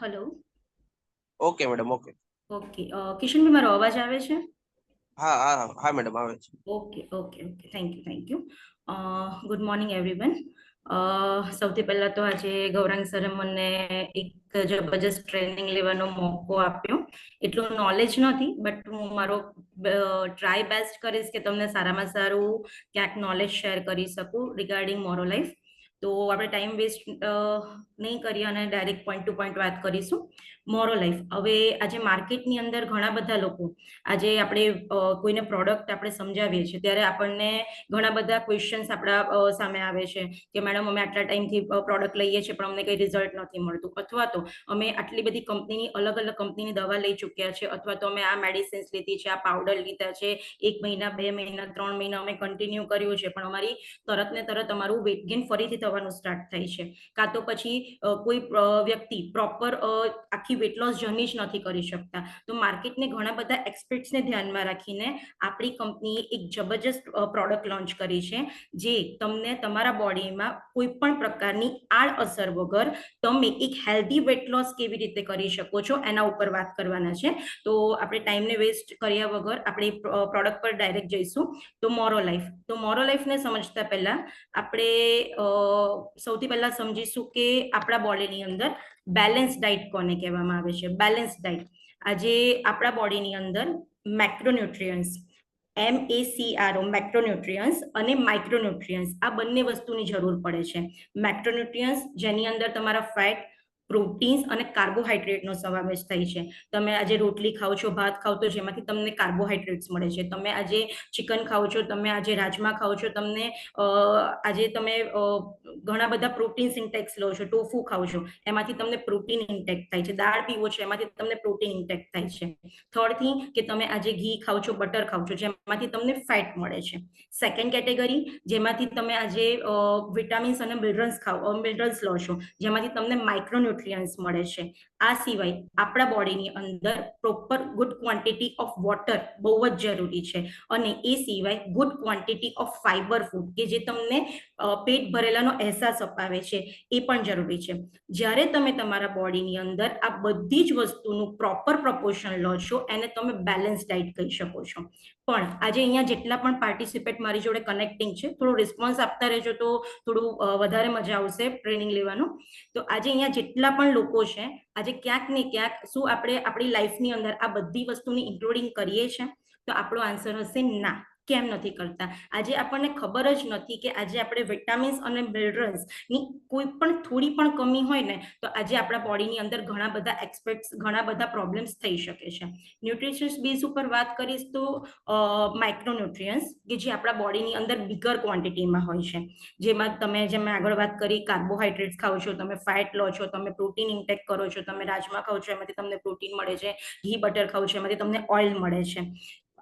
Hello. Okay madam, okay. Okay. Kishanbhai, મારો અવાજ આવે છે? હા હા હા મેડમ, આવે છે. Okay okay okay, thank you. Good morning everyone. સૌથી પહેલા તો આજે ગૌરાંગ સરે મને એક જબરજસ્ત ટ્રેનિંગ લેવાનો મોકો આપ્યો. એટલું નોલેજ નથી, બટ હું મારો ટ્રાય બેસ્ટ કરીશ કે તમને સારામાં સારું ક્યાંક નોલેજ શેર કરી શકું રિગાર્ડિંગ મોરો લાઈફ. તો આપણે ટાઈમ વેસ્ટ નહીં કરીએ અને ડાયરેક્ટ પોઈન્ટ ટુ પોઈન્ટ વાત કરીશું. મોરો લાઈફ. હવે આજે માર્કેટની અંદર ઘણા બધા લોકો, આજે આપણે કોઈને પ્રોડક્ટ આપણે સમજાવીએ છીએ ત્યારે આપણને ઘણા બધા ક્વેશ્ચન્સ આપણા સામે આવે છે કે મેડમ અમે આટલા ટાઈમથી પ્રોડક્ટ લઈએ છીએ પણ અમને કંઈ રિઝલ્ટ નથી મળતું, અથવા તો અમે આટલી બધી કંપનીની અલગ અલગ કંપનીની દવા લઈ ચૂક્યા છે, અથવા તો અમે આ મેડિસિન્સ લીધી છે, આ પાવડર લીધા છે, 1 મહિના 2 મહિના 3 મહિના અમે કન્ટિન્યુ કર્યું છે પણ અમારી તરત ને તરત અમારું વેટ ગેઇન ફરીથી થવાનું સ્ટાર્ટ થાય છે. કાં તો પછી કોઈ વ્યક્તિ પ્રોપર આખી વેટ લોસ જર્ની જ નથી કરી શકતા. તો માર્કેટને ઘણા બધા એક્સપર્ટ્સને ધ્યાનમાં રાખીને આપણી કંપનીએ એક જબરજસ્ત પ્રોડક્ટ લોન્ચ કરી છે, જે તમને તમારા બોડીમાં કોઈ પણ પ્રકારની આડઅસર વગર તમે એક હેલ્ધી વેટ લોસ કેવી રીતે કરી શકો છો એના ઉપર વાત કરવાના છે. તો આપણે ટાઈમને વેસ્ટ કર્યા વગર આપણે પ્રોડક્ટ પર ડાયરેક્ટ જઈશું. તો મોરો લાઈફ. તો મોરો લાઈફને સમજતા પહેલા આપણે સૌથી પહેલા સમજીશું કે આપણા બોડીની અંદર બેલેન્સ ડાયટ કોને કહેવામાં આવે છે. Balance diet. આજે આપણા બોડીની અંદર મેક્રોન્યુટ્રિયન્ટ્સ, MACRO, મેક્રોન્યુટ્રિયન્ટ્સ અને માઇક્રોન્યુટ્રિયન્ટ્સ, આ બંને વસ્તુની જરૂર પડે છે. મેક્રોન્યુટ્રિયન્ટ્સ જેની અંદર તમારા ફેટ, પ્રોટીન્સ અને કાર્બોહાઈડ્રેટનો સમાવેશ થાય છે. તમે આજે રોટલી ખાઓ છો, ભાત ખાઓ તો જેમાંથી તમને કાર્બોહાઈડ્રેટ્સ મળે છે. તમે આજે ચિકન ખાઓ છો, તમે આજે રાજમા ખાઓ છો, તમને આજે તમે ઘણા બધા પ્રોટીન્સ ઇન્ટેક્સ લો છો, ટોફુ ખાઓ છો, એમાંથી તમને પ્રોટીન ઇન્ટેક થાય છે. દાળ પીવો છો, એમાંથી તમને પ્રોટીન ઇન્ટેક થાય છે. થર્ડ થિંગ કે તમે આજે ઘી ખાઓ છો, બટર ખાઓ છો, જેમાંથી તમને ફેટ મળે છે. સેકન્ડ કેટેગરી, જેમાંથી તમે આજે વિટામિન્સ અને મિનરલ્સ લો છો, જેમાંથી તમને માઇક્રોન્યુટ્રિયન્ટ્સ મળે છે. આ સિવાય આપણા બોડીની અંદર proper good quantity of water બહુ જ જરૂરી છે. અને એ સિવાય good quantity of fibre food કે જે તમને પેટ ભરેલાનો અહેસાસ અપાવે છે, એ પણ જરૂરી છે. જ્યારે તમે તમારા બોડીની અંદર આ બધી જ વસ્તુનું પ્રોપર પ્રપોર્શન લો છો એને તમે બેલેન્સ ડાયટ કહી શકો છો. પણ આજે અહીંયા જેટલા પણ પાર્ટિસિપેટ મારી જોડે કનેક્ટિંગ છે, થોડો રિસ્પોન્સ આપતા રહેજો તો થોડું વધારે મજા આવશે ટ્રેનિંગ લેવાનું. તો આજે અહીંયા જેટલા પણ લોકો છે, આજે ક્યાંક ને ક્યાંક શું આપણે આપણી લાઈફની અંદર આ બધી વસ્તુની ઇન્ક્લુડિંગ કરીએ છીએ? તો આપણો આન્સર હશે ના. કેમ નથી કરતા? આજે આપણને ખબર જ નથી કે આજે આપણે વિટામિન્સ અને મિનરલ્સ ની કોઈ પણ થોડી પણ કમી હોય ને તો આજે આપણા બોડીની અંદર ઘણા બધા એક્સપેક્ટ્સ, ઘણા બધા પ્રોબ્લેમ્સ થઈ શકે છે. ન્યુટ્રિશન્સ બેઝ ઉપર વાત કરીશ તો માઇક્રોન્યુટ્રિયન્ટ્સ કે જે આપણા બોડીની અંદર બિગર ક્વોન્ટિટીમાં હોય છે, જેમાં તમે જેમ આગળ વાત કરી, કાર્બોહાઈડ્રેટ્સ ખાઓ છો, તમે ફેટ લો છો, તમે પ્રોટીન ઇન્ટેક કરો છો, તમે રાજમા ખાઓ છો એમાંથી તમને પ્રોટીન મળે છે, ઘી બટર ખાઓ છો એમાંથી તમને ઓઇલ મળે છે.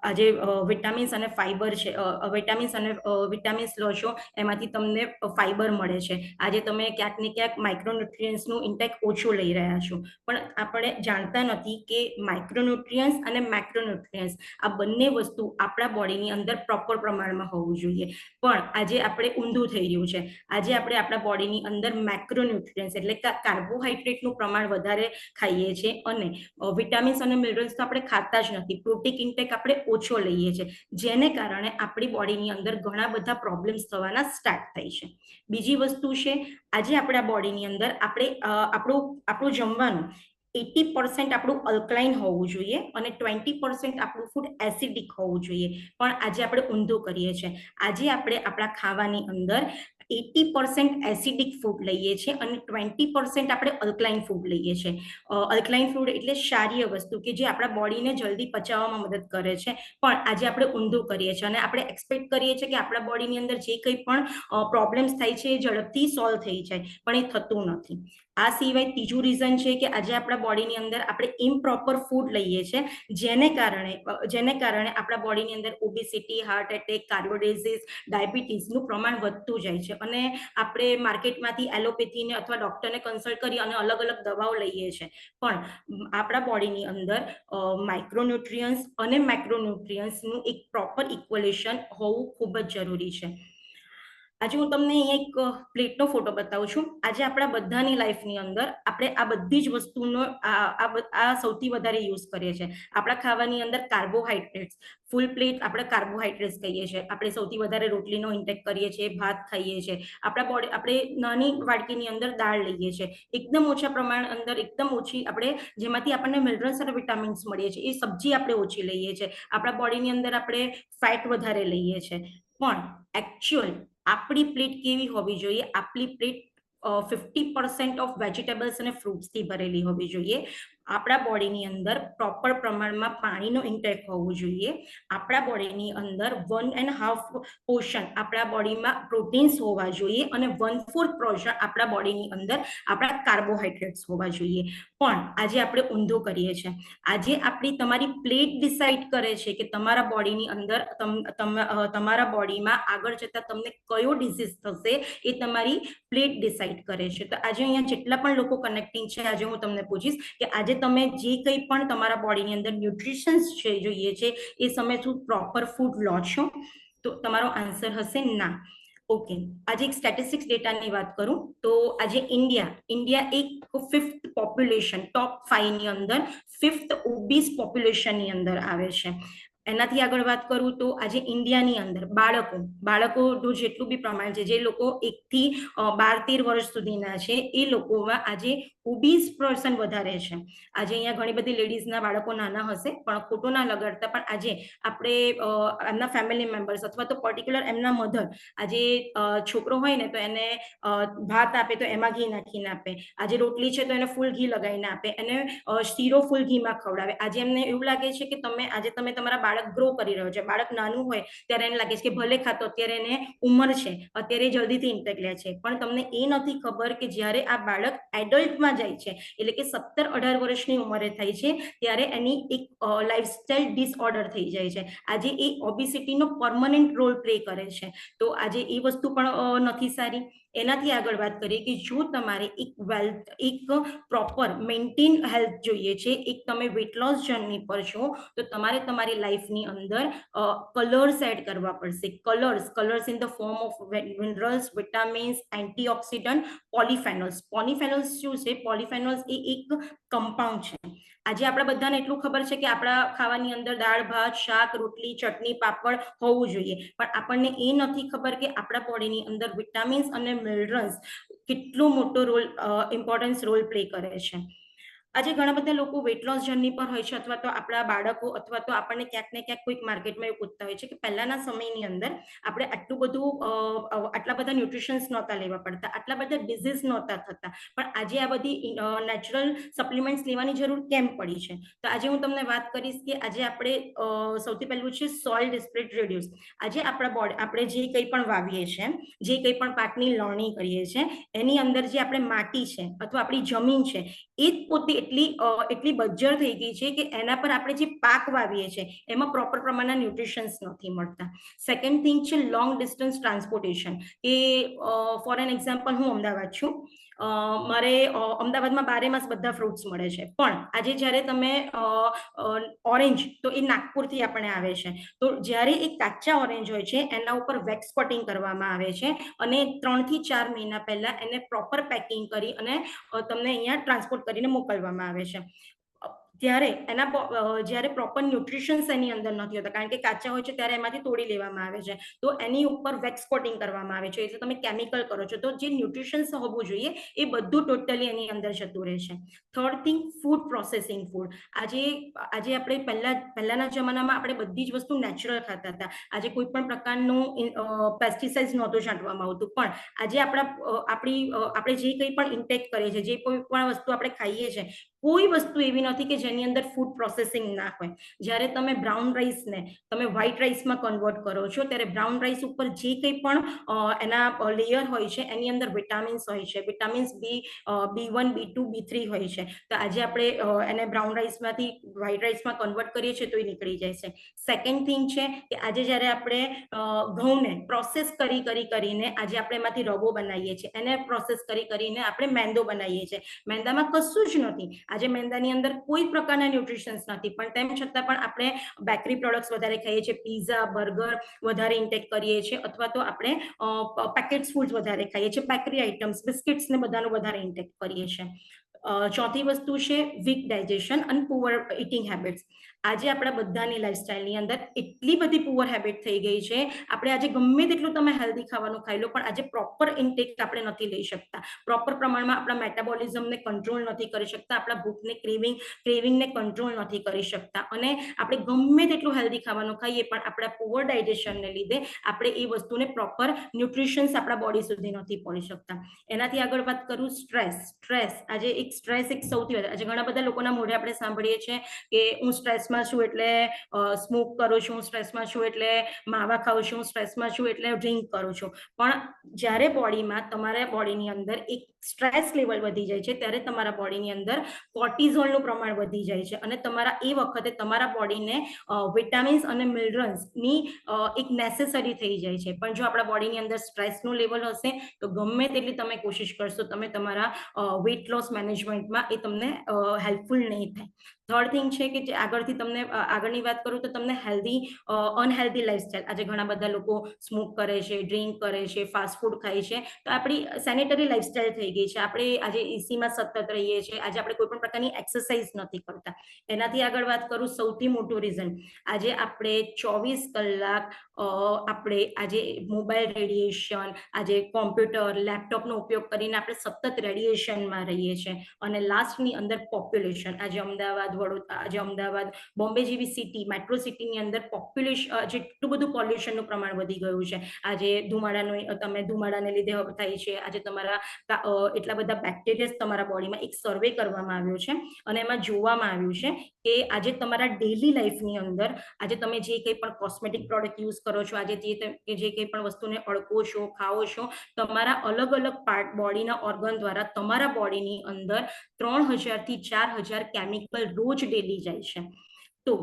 આજે વિટામિન્સ અને ફાઈબર છે, વિટામિન્સ લો છો એમાંથી તમને ફાઈબર મળે છે. આજે તમે ક્યાંક ને ક્યાંક માઇક્રોન્યુટ્રિયન્ટ્સનું ઇન્ટેક ઓછું લઈ રહ્યા છો, પણ આપણે જાણતા નથી કે માઇક્રોન્યુટ્રિયન્ટ્સ અને મેક્રોન્યુટ્રિયન્ટ્સ આ બંને વસ્તુ આપણા બોડીની અંદર પ્રોપર પ્રમાણમાં હોવું જોઈએ. પણ આજે આપણે ઊંધું થઈ રહ્યું છે. આજે આપણે આપણા બોડીની અંદર મેક્રોન્યુટ્રિયન્ટ્સ એટલે કાર્બોહાઈડ્રેટનું પ્રમાણ વધારે ખાઈએ છીએ અને વિટામિન્સ અને મિનરલ્સ તો આપણે ખાતા જ નથી. પ્રોટીન ઇન્ટેક આપણે ઓછો લઈએ છીએ, જેને કારણે આપણી બોડીની અંદર ઘણા બધા પ્રોબ્લેમ્સ થવાના સ્ટાર્ટ થાય છે. બીજી વસ્તુ છે, આજે આપણા બોડીની અંદર આપણે આપણું જમવાનું 80% આપણું અલ્કલાઇન હોવું જોઈએ અને 20% આપણું ફૂડ એસિડિક હોવું જોઈએ. પણ આજે આપણે ઊંધું કરીએ છીએ. આજે આપણે આપણા ખાવાની અંદર 80% એસિડિક ફૂડ લઈએ છીએ અને 20% આપણે અલ્કલાઇન ફૂડ લઈએ છીએ. અલ્કલાઇન ફૂડ એટલે ક્ષારીય વસ્તુ કે જે આપણા બોડીને જલ્દી પચાવવામાં મદદ કરે છે. પણ આજે આપણે ઊંધું કરીએ છીએ અને આપણે એક્સપેક્ટ કરીએ છીએ કે આપણા બોડીની અંદર જે કંઈ પણ પ્રોબ્લેમ્સ થાય છે એ ઝડપથી સોલ્વ થઈ જાય, પણ એ થતું નથી. આ સિવાય ત્રીજું રીઝન છે કે આજે આપણા બોડીની અંદર આપણે ઇમ્પ્રોપર ફૂડ લઈએ છીએ, જેને કારણે આપણા બોડીની અંદર ઓબેસિટી, હાર્ટ એટેક, કાર્ડિયો ડાયાબિટીસનું પ્રમાણ વધતું જાય છે અને આપણે માર્કેટમાંથી એલોપેથીને અથવા ડોક્ટરને કન્સલ્ટ કરી અને અલગ અલગ દવાઓ લઈએ છીએ. પણ આપણા બોડીની અંદર માઇક્રોન્યુટ્રિયન્ટ્સ અને મેક્રોન્યુટ્રિયન્ટ્સનું એક પ્રોપર ઇક્વલેશન હોવું ખૂબ જ જરૂરી છે. આજે હું તમને અહીંયા એક પ્લેટનો ફોટો બતાવું છું. આજે આપણા બધાની લાઈફની અંદર આપણે આ બધી જ વસ્તુનો આ સૌથી વધારે યુઝ કરીએ છીએ. આપણા ખાવાની અંદર કાર્બોહાઈડ્રેટ્સ, ફૂલ પ્લેટ આપણે કાર્બોહાઈડ્રેટ્સ કહીએ છીએ. આપણે સૌથી વધારે રોટલીનો ઇન્ટેક કરીએ છીએ, ભાત ખાઈએ છીએ. આપણે નાની વાડકીની અંદર દાળ લઈએ છીએ. એકદમ ઓછા પ્રમાણ અંદર એકદમ ઓછી આપણે જેમાંથી આપણને મિનરલ્સ અને વિટામિન્સ મળીએ છીએ એ સબ્જી આપણે ઓછી લઈએ છીએ. આપણા બોડીની અંદર આપણે ફેટ વધારે લઈએ છીએ. પણ એકચ્યુઅલ આપણી પ્લેટ કેવી હોવી જોઈએ? આપણી પ્લેટ 50% ઓફ વેજીટેબલ્સ અને ફ્રૂટ્સથી ભરેલી હોવી જોઈએ. આપણા બોડીની અંદર પ્રોપર પ્રમાણમાં પાણીનો ઇન્ટેક હોવું જોઈએ. આપણા બોડીની અંદર 1.5 પોર્શન આપણા બોડીમાં પ્રોટીન્સ હોવા જોઈએ અને 1/4 પોર્શન આપણા બોડીની અંદર આપણા કાર્બોહાઈડ્રેટ્સ હોવા જોઈએ. પણ આજે આપણે ઊંધો કરીએ છીએ. આજે તમારી પ્લેટ ડિસાઈડ કરે છે કે તમારા બોડીની અંદર તમારા બોડીમાં આગળ જતા તમને કયો ડિઝીઝ થશે એ તમારી પ્લેટ ડિસાઈડ કરે છે. તો આજે અહીંયા જેટલા પણ લોકો કનેક્ટિંગ છે, આજે હું તમને પૂછીશ કે આજે તમે જે કંઈ પણ તમારા બોડીની અંદર ન્યુટ્રિશન્સ છે જોઈએ છે એ સમય શું પ્રોપર ફૂડ લો છો? તો તમારો આન્સર હશે ના. ઓકે, આજે એક સ્ટેટિસ્ટિક્સ ડેટાની વાત કરું તો આજે ઇન્ડિયા એક 5th પોપ્યુલેશન ટોપ 5 ની અંદર 5th ઓબીસ પોપ્યુલેશનની અંદર આવે છે. એનાથી આગળ વાત કરું તો આજે ઇન્ડિયાની અંદર બાળકોનું જેટલું બી પ્રમાણ છે, જે લોકો 1 થી 12-13 વર્ષ સુધીના છે એ લોકોમાં આજે ઓબીસ પર્સન વધારે છે. આજે અહીંયા ઘણી બધી લેડીઝના બાળકો નાના હશે પણ ખોટો ના લગાડતા, પણ આજે આપણે એમના ફેમિલી મેમ્બર્સ અથવા તો પર્ટિક્યુલર એમના મધર આજે છોકરો હોય ને તો એને ભાત આપે તો એમાં ઘી નાખીને આપે. આજે રોટલી છે તો એને ફૂલ ઘી લગાવીને આપે, એને શીરો ફૂલ ઘીમાં ખવડાવે. આજે એમને એવું લાગે છે કે તમે તમારા બાળક ગ્રો કરી રહ્યો છે. બાળક નાનું હોય ત્યારે એને લાગે છે કે ભલે ખાતો, અત્યારે એને ઉંમર છે, અત્યારે જલ્દીથી ઇન્ટેક લે છે. પણ તમને એ નથી ખબર કે જ્યારે આ બાળક એડલ્ટમાં જાય છે, એટલે કે 17-18 વર્ષની ઉંમરે થાય છે, ત્યારે એની એક લાઇફસ્ટાઇલ ડિસઓર્ડર થઈ જાય છે. આજે એ ઓબેસિટીનો પરમનન્ટ રોલ પ્લે કરે છે. તો આજે એ વસ્તુ પણ નથી સારી. એનાથી આગળ વાત કરીએ કે જો તમારે એક પ્રોપર મેન્ટેન હેલ્થ જોઈએ છે, એક તમે વેટ લોસ જર્ની પર છો, તો તમારે તમારી લાઈફની અંદર કલર્સ એડ કરવા પડશે. Colours in the form of minerals, vitamins, antioxidant, polyphenols શું છે? પોલિફેનોલ્સ એ એક કમ્પાઉન્ડ છે. આજે આપણા બધાને એટલું ખબર છે કે આપણા ખાવાની અંદર દાળ, ભાત, શાક, રોટલી, ચટણી, પાપડ હોવું જોઈએ, પણ આપણને એ નથી ખબર કે આપણા બોડીની અંદર વિટામિન્સ અને મિનરલ્સ કેટલો મોટો ઇમ્પોર્ટન્સ રોલ પ્લે કરે છે. આજે ઘણા બધા લોકો વેટ લોસ જર્ની પર હોય છે, અથવા તો આપણા બાળકો, અથવા તો આપણને ક્યાંક ને ક્યાંક કોઈક માર્કેટમાં એવું પૂછતા હોય છે કે પહેલાના સમયની અંદર આપણે આટલા બધા ન્યુટ્રિશન્સ નહોતા લેવા પડતા, આટલા બધા ડિઝીઝ નહોતા થતા, પણ આજે આ બધી નેચરલ સપ્લિમેન્ટ્સ લેવાની જરૂર કેમ પડી છે? તો આજે હું તમને વાત કરીશ કે આજે આપણે સૌથી પહેલું છે સોઇલ ડિસ્પ્લેટ રેડ્યુસ. આજે આપણે જે કંઈ પણ વાવીએ છીએ, જે કંઈ પણ પાકની લણણી કરીએ છીએ, એની અંદર જે આપણે માટી છે અથવા આપણી જમીન છે એ જ પોતે એટલી બજ્જર થઈ ગઈ છે કે એના પર આપણે જે પાક વાવીએ છીએ એમાં પ્રોપર પ્રમાણના ન્યુટ્રિશન્સ નથી મળતા. સેકન્ડ થિંગ છે લોંગ ડિસ્ટન્સ ટ્રાન્સપોર્ટેશન. કે ફોર એન એક્ઝામ્પલ, હું અમદાવાદ છું, મારે અમદાવાદમાં 12 માસ બધા ફ્રૂટ્સ મળે છે, પણ આજે જ્યારે તમે ઓરેન્જ, તો એ નાગપુરથી આપણે આવે છે, તો જ્યારે એ કાચા ઓરેન્જ હોય છે એના ઉપર વેક્સ કોટિંગ કરવામાં આવે છે અને 3 થી 4 મહિના પહેલા એને પ્રોપર પેકિંગ કરી અને તમને અહીંયા ટ્રાન્સપોર્ટ કરીને મોકલવામાં આવે છે. જ્યારે પ્રોપર ન્યુટ્રિશન્સ એની અંદર નથી હોતા, કારણ કે કાચા હોય છે ત્યારે એમાંથી તોડી લેવામાં આવે છે, તો એની ઉપર વેક્સ કોટિંગ કરવામાં આવે છે, એટલે તમે કેમિકલ કરો છો, તો જે ન્યુટ્રિશન્સ હોવું જોઈએ એ બધું ટોટલી એની અંદર જતું રહે છે. Third thing, food processing food. આજે આપણે પહેલાના જમાનામાં આપણે બધી જ વસ્તુ નેચરલ ખાતા હતા. આજે કોઈ પણ પ્રકારનું પેસ્ટિસાઇડ નહોતું છાંટવામાં આવતું, પણ આજે આપણે જે કંઈ પણ ઇન્ટેક કરીએ છીએ, જે કોઈ પણ વસ્તુ આપણે ખાઈએ છીએ, કોઈ વસ્તુ એવી નથી કે જેની અંદર ફૂડ પ્રોસેસિંગ ના હોય. જ્યારે તમે બ્રાઉન રાઈસને તમે વ્હાઈટ રાઈસમાં કન્વર્ટ કરો છો, ત્યારે બ્રાઉન રાઈસ ઉપર જે કંઈ પણ એના લેયર હોય છે એની અંદર વિટામિન્સ હોય છે. વિટામિન્સ B1, B2, B3 હોય છે. તો આજે આપણે એને બ્રાઉન રાઈસમાંથી વ્હાઈટ રાઈસમાં કન્વર્ટ કરીએ છીએ તો એ નીકળી જાય છે. સેકન્ડ થિંગ છે કે આજે જ્યારે આપણે ઘઉંને પ્રોસેસ કરીને આજે આપણે એમાંથી રવો બનાવીએ છીએ, એને પ્રોસેસ કરીને આપણે મેંદો બનાવીએ છીએ. મેંદામાં કશું જ નથી. આજે મેંદાની અંદર કોઈ પ્રકારના ન્યુટ્રિશન્સ નથી, પણ તેમ છતાં પણ આપણે બેકરી પ્રોડક્ટ્સ વધારે ખાઈએ છીએ, પીઝા, બર્ગર વધારે ઇન્ટેક કરીએ છીએ, અથવા તો આપણે પેકેટ્સ ફૂડ્સ વધારે ખાઈએ છીએ, બેકરી આઇટમ્સ, બિસ્કિટ્સ ને બધાનું વધારે ઇન્ટેક કરીએ છીએ. ચોથી વસ્તુ છે વીક ડાયજેશન અને પુઅર ઇટિંગ હેબિટ્સ. આજે આપણા બધાની લાઈફસ્ટાઈલની અંદર એટલી બધી પુઅર હેબિટ થઈ ગઈ છે, આપણે આજે ગમે તેટલું તમે હેલ્ધી ખાવાનું ખાઈ લો, પણ આજે પ્રોપર ઇન્ટેક આપણે નથી લઈ શકતા, પ્રોપર પ્રમાણમાં આપણા મેટાબોલિઝમને કંટ્રોલ નથી કરી શકતા, આપણા ભૂખને ક્રેવિંગને કંટ્રોલ નથી કરી શકતા, અને આપણે ગમે તેટલું હેલ્ધી ખાવાનું ખાઈએ પણ આપણા પુઅર ડાયજેશનને લીધે આપણે એ વસ્તુને પ્રોપર ન્યુટ્રિશન્સ આપણા બોડી સુધી નથી પહોંચી શકતા. એનાથી આગળ વાત કરું, સ્ટ્રેસ. આજે સ્ટ્રેસ એક સૌથી વધારે, આજે ઘણા બધા લોકોના મોઢે આપણે સાંભળીએ છીએ કે હું સ્ટ્રેસમાં છું એટલે સ્મોક કરું છું, સ્ટ્રેસમાં છું એટલે માવા ખાઉં છું, સ્ટ્રેસમાં છું એટલે ડ્રિંક કરું છું. પણ જ્યારે બોડીમાં, તમારા બોડીની અંદર એક સ્ટ્રેસ લેવલ વધી જાય છે, ત્યારે તમારા બોડીની અંદર કોર્ટિઝોલનું પ્રમાણ વધી જાય છે, અને તમારા એ વખતે તમારા બોડીને વિટામિન્સ અને મિનરલ્સની એક નેસેસરી થઈ જાય છે. પણ જો આપણા બોડીની અંદર સ્ટ્રેસનું લેવલ હશે તો ગમે તેટલી તમે કોશિશ કરશો, તમે તમારા વેઇટ લોસ મેનેજમેન્ટમાં એ તમને હેલ્પફુલ નહીં થાય. થર્ડ થિંગ છે કે જે આગળથી તમને આગળની વાત કરું તો તમને અનહેલ્ધી લાઈફસ્ટાઈલ. આજે ઘણા બધા લોકો સ્મોક કરે છે, ડ્રિંક કરે છે, ફાસ્ટ ફૂડ ખાય છે, તો આપણી સેનેટરી લાઈફસ્ટાઈલ થઈ ગઈ છે. આપણે આજે એસીમાં સતત રહીએ છીએ, આજે આપણે કોઈ પણ પ્રકારની એક્સરસાઇઝ નથી કરતા. એનાથી આગળ વાત કરું, સૌથી મોટું રીઝન, આજે આપણે 24 કલાક આપણે આજે મોબાઈલ રેડિયેશન, આજે કોમ્પ્યુટર, લેપટોપનો ઉપયોગ કરીને આપણે સતત રેડિયેશનમાં રહીએ છીએ. અને લાસ્ટની અંદર પોપ્યુલેશન. આજે અમદાવાદ, બોમ્બે જેવી સિટી, મેટ્રો સિટીની અંદર પોપ્યુલેશન, જેટલું બધું પોલ્યુશનનું પ્રમાણ વધી ગયું છે. આજે ધુમાડાને લીધે થાય છે. આજે તમારા એટલા બધા બેક્ટેરિયા તમારા બોડીમાં, એક સર્વે કરવામાં આવ્યો છે અને એમાં જોવામાં આવ્યું છે કે આજે તમારા ડેઈલી લાઈફની અંદર આજે તમે જે કંઈ પણ કોસ્મેટિક પ્રોડક્ટ યુઝ કરો છો, આજે જે કંઈ પણ વસ્તુને અડકો છો, ખાઓ છો, તમારા અલગ અલગ પાર્ટ, બોડીના ઓર્ગન દ્વારા તમારા બોડીની અંદર 3000 થી 4000 કેમિકલ રોજ ડેલી જાય છે. તો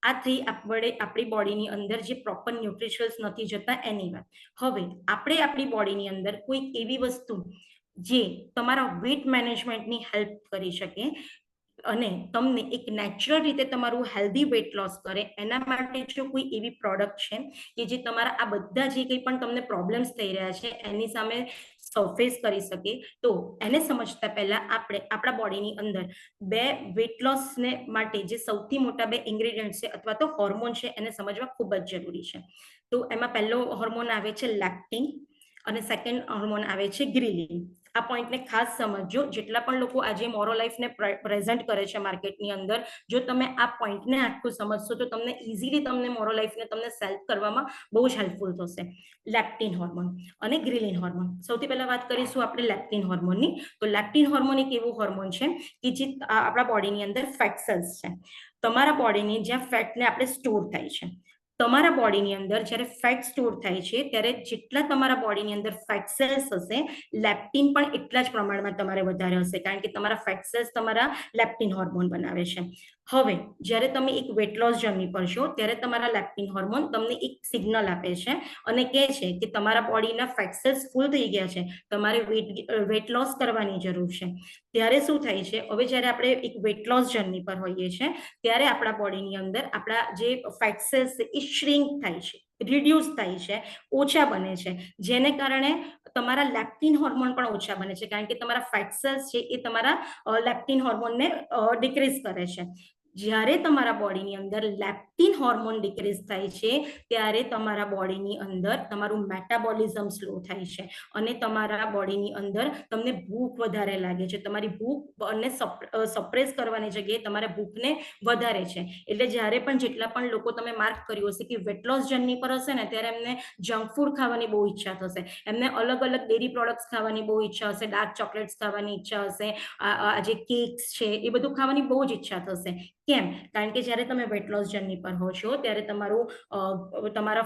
આથી આપણી બોડીની અંદર જે પ્રોપર ન્યુટ્રિશન્સ નથી જતા એની વાત. હવે આપણે આપણી બોડીની અંદર કોઈ એવી વસ્તુ જે તમારા વેટ મેનેજમેન્ટની હેલ્પ કરી શકે અને તમને એક નેચરલ રીતે તમારું હેલ્ધી વેટ લોસ કરે, એના માટે જો કોઈ એવી પ્રોડક્ટ છે કે જે તમારા આ બધા જે કંઈ પણ તમને પ્રોબ્લેમ્સ થઈ રહ્યા છે એની સામે સરફેસ કરી શકે, તો એને સમજતા પહેલા આપણે આપણા બોડીની અંદર બે વેટ લોસને માટે જે સૌથી મોટા બે ઇન્ગ્રેડિયન્ટ છે અથવા તો હોર્મોન છે એને સમજવા ખૂબ જ જરૂરી છે. તો એમાં પહેલો હોર્મોન આવે છે લેક્ટિન અને સેકન્ડ હોર્મોન આવે છે ગ્રીલિન. આ પોઈન્ટને ખાસ સમજજો. જેટલા પણ લોકો આજે મોરો લાઈફને પ્રેઝન્ટ કરે છે માર્કેટની અંદર, જો તમે આ પોઈન્ટને આટલું સમજશો તો તમને ઇઝીલી તમને મોરો લાઈફને તમને સેલ્ફ કરવામાં બહુ જ હેલ્પફુલ થશે. લેક્ટિન હોર્મોન અને ગ્રીલિન હોર્મોન. સૌથી પહેલા વાત કરીશું આપણે લેક્ટિન હોર્મોનની. તો લેક્ટિન હોર્મોન એક એવું હોર્મોન છે કે જે આપણા બોડીની અંદર ફેટ સેલ્સ છે, તમારા બોડીની જ્યાં ફેટને આપણે સ્ટોર થાય છે. તમારા બોડીની અંદર જ્યારે ફેટ સ્ટોર થાય છે ત્યારે જેટલા તમારા બોડીની અંદર ફેટ સેલ્સ હશે, લેપ્ટિન પણ એટલા જ પ્રમાણમાં તમારે વધારે હશે, કારણ કે તમારા ફેટ સેલ્સ તમારા લેપ્ટિન હોર્મોન બનાવે છે. હવે જ્યારે તમે એક વેટ લોસ જર્ની પર છો ત્યારે તમારા લેપ્ટિન હોર્મોન તમને એક સિગ્નલ આપે છે અને કહે છે કે તમારા બોડીના ફેટ સેલ્સ ફૂલ થઈ ગયા છે, તમારે વેટ લોસ કરવાની જરૂર છે. ત્યારે શું થાય છે, હવે જ્યારે આપણે એક વેટ લોસ જર્ની પર હોઈએ છીએ ત્યારે આપણા બોડીની અંદર આપણા જે ફેટ સેલ્સ છે એ શ્રિંક થાય છે, રિડ્યુસ થાય છે, ઓછા બને છે, જેને કારણે તમારા લેપ્ટિન હોર્મોન પણ ઓછા બને છે, કારણ કે તમારા ફેટ સેલ્સ છે એ તમારા લેપ્ટિન હોર્મોનને ડિક્રીઝ કરે છે. જ્યારે તમારા બોડીની અંદર લેપ્ટિન હોર્મોન ડિક્રીઝ થાય છે ત્યારે તમારા બોડીની અંદર તમારું મેટાબોલિઝમ સ્લો થાય છે અને તમારા બોડીની અંદર તમને ભૂખ વધારે લાગે છે. તમારી ભૂખને સપ્રેસ કરવાની જગ્યાએ તમારા ભૂખને વધારે છે. એટલે જ્યારે પણ જેટલા પણ લોકો તમે માર્ક કર્યું હશે કે વેટ લોસ જર્ની પર હશે ને, ત્યારે એમને જંક ફૂડ ખાવાની બહુ ઈચ્છા થશે, એમને અલગ અલગ ડેરી પ્રોડક્ટ્સ ખાવાની બહુ ઈચ્છા હશે, ડાર્ક ચોકલેટ્સ ખાવાની ઈચ્છા હશે, આજે કેક્સ છે એ બધું ખાવાની બહુ જ ઈચ્છા થશે. કેમ? કારણ કે જ્યારે તમે વેટ લોસ જર્ની પર હો છો ત્યારે તમારા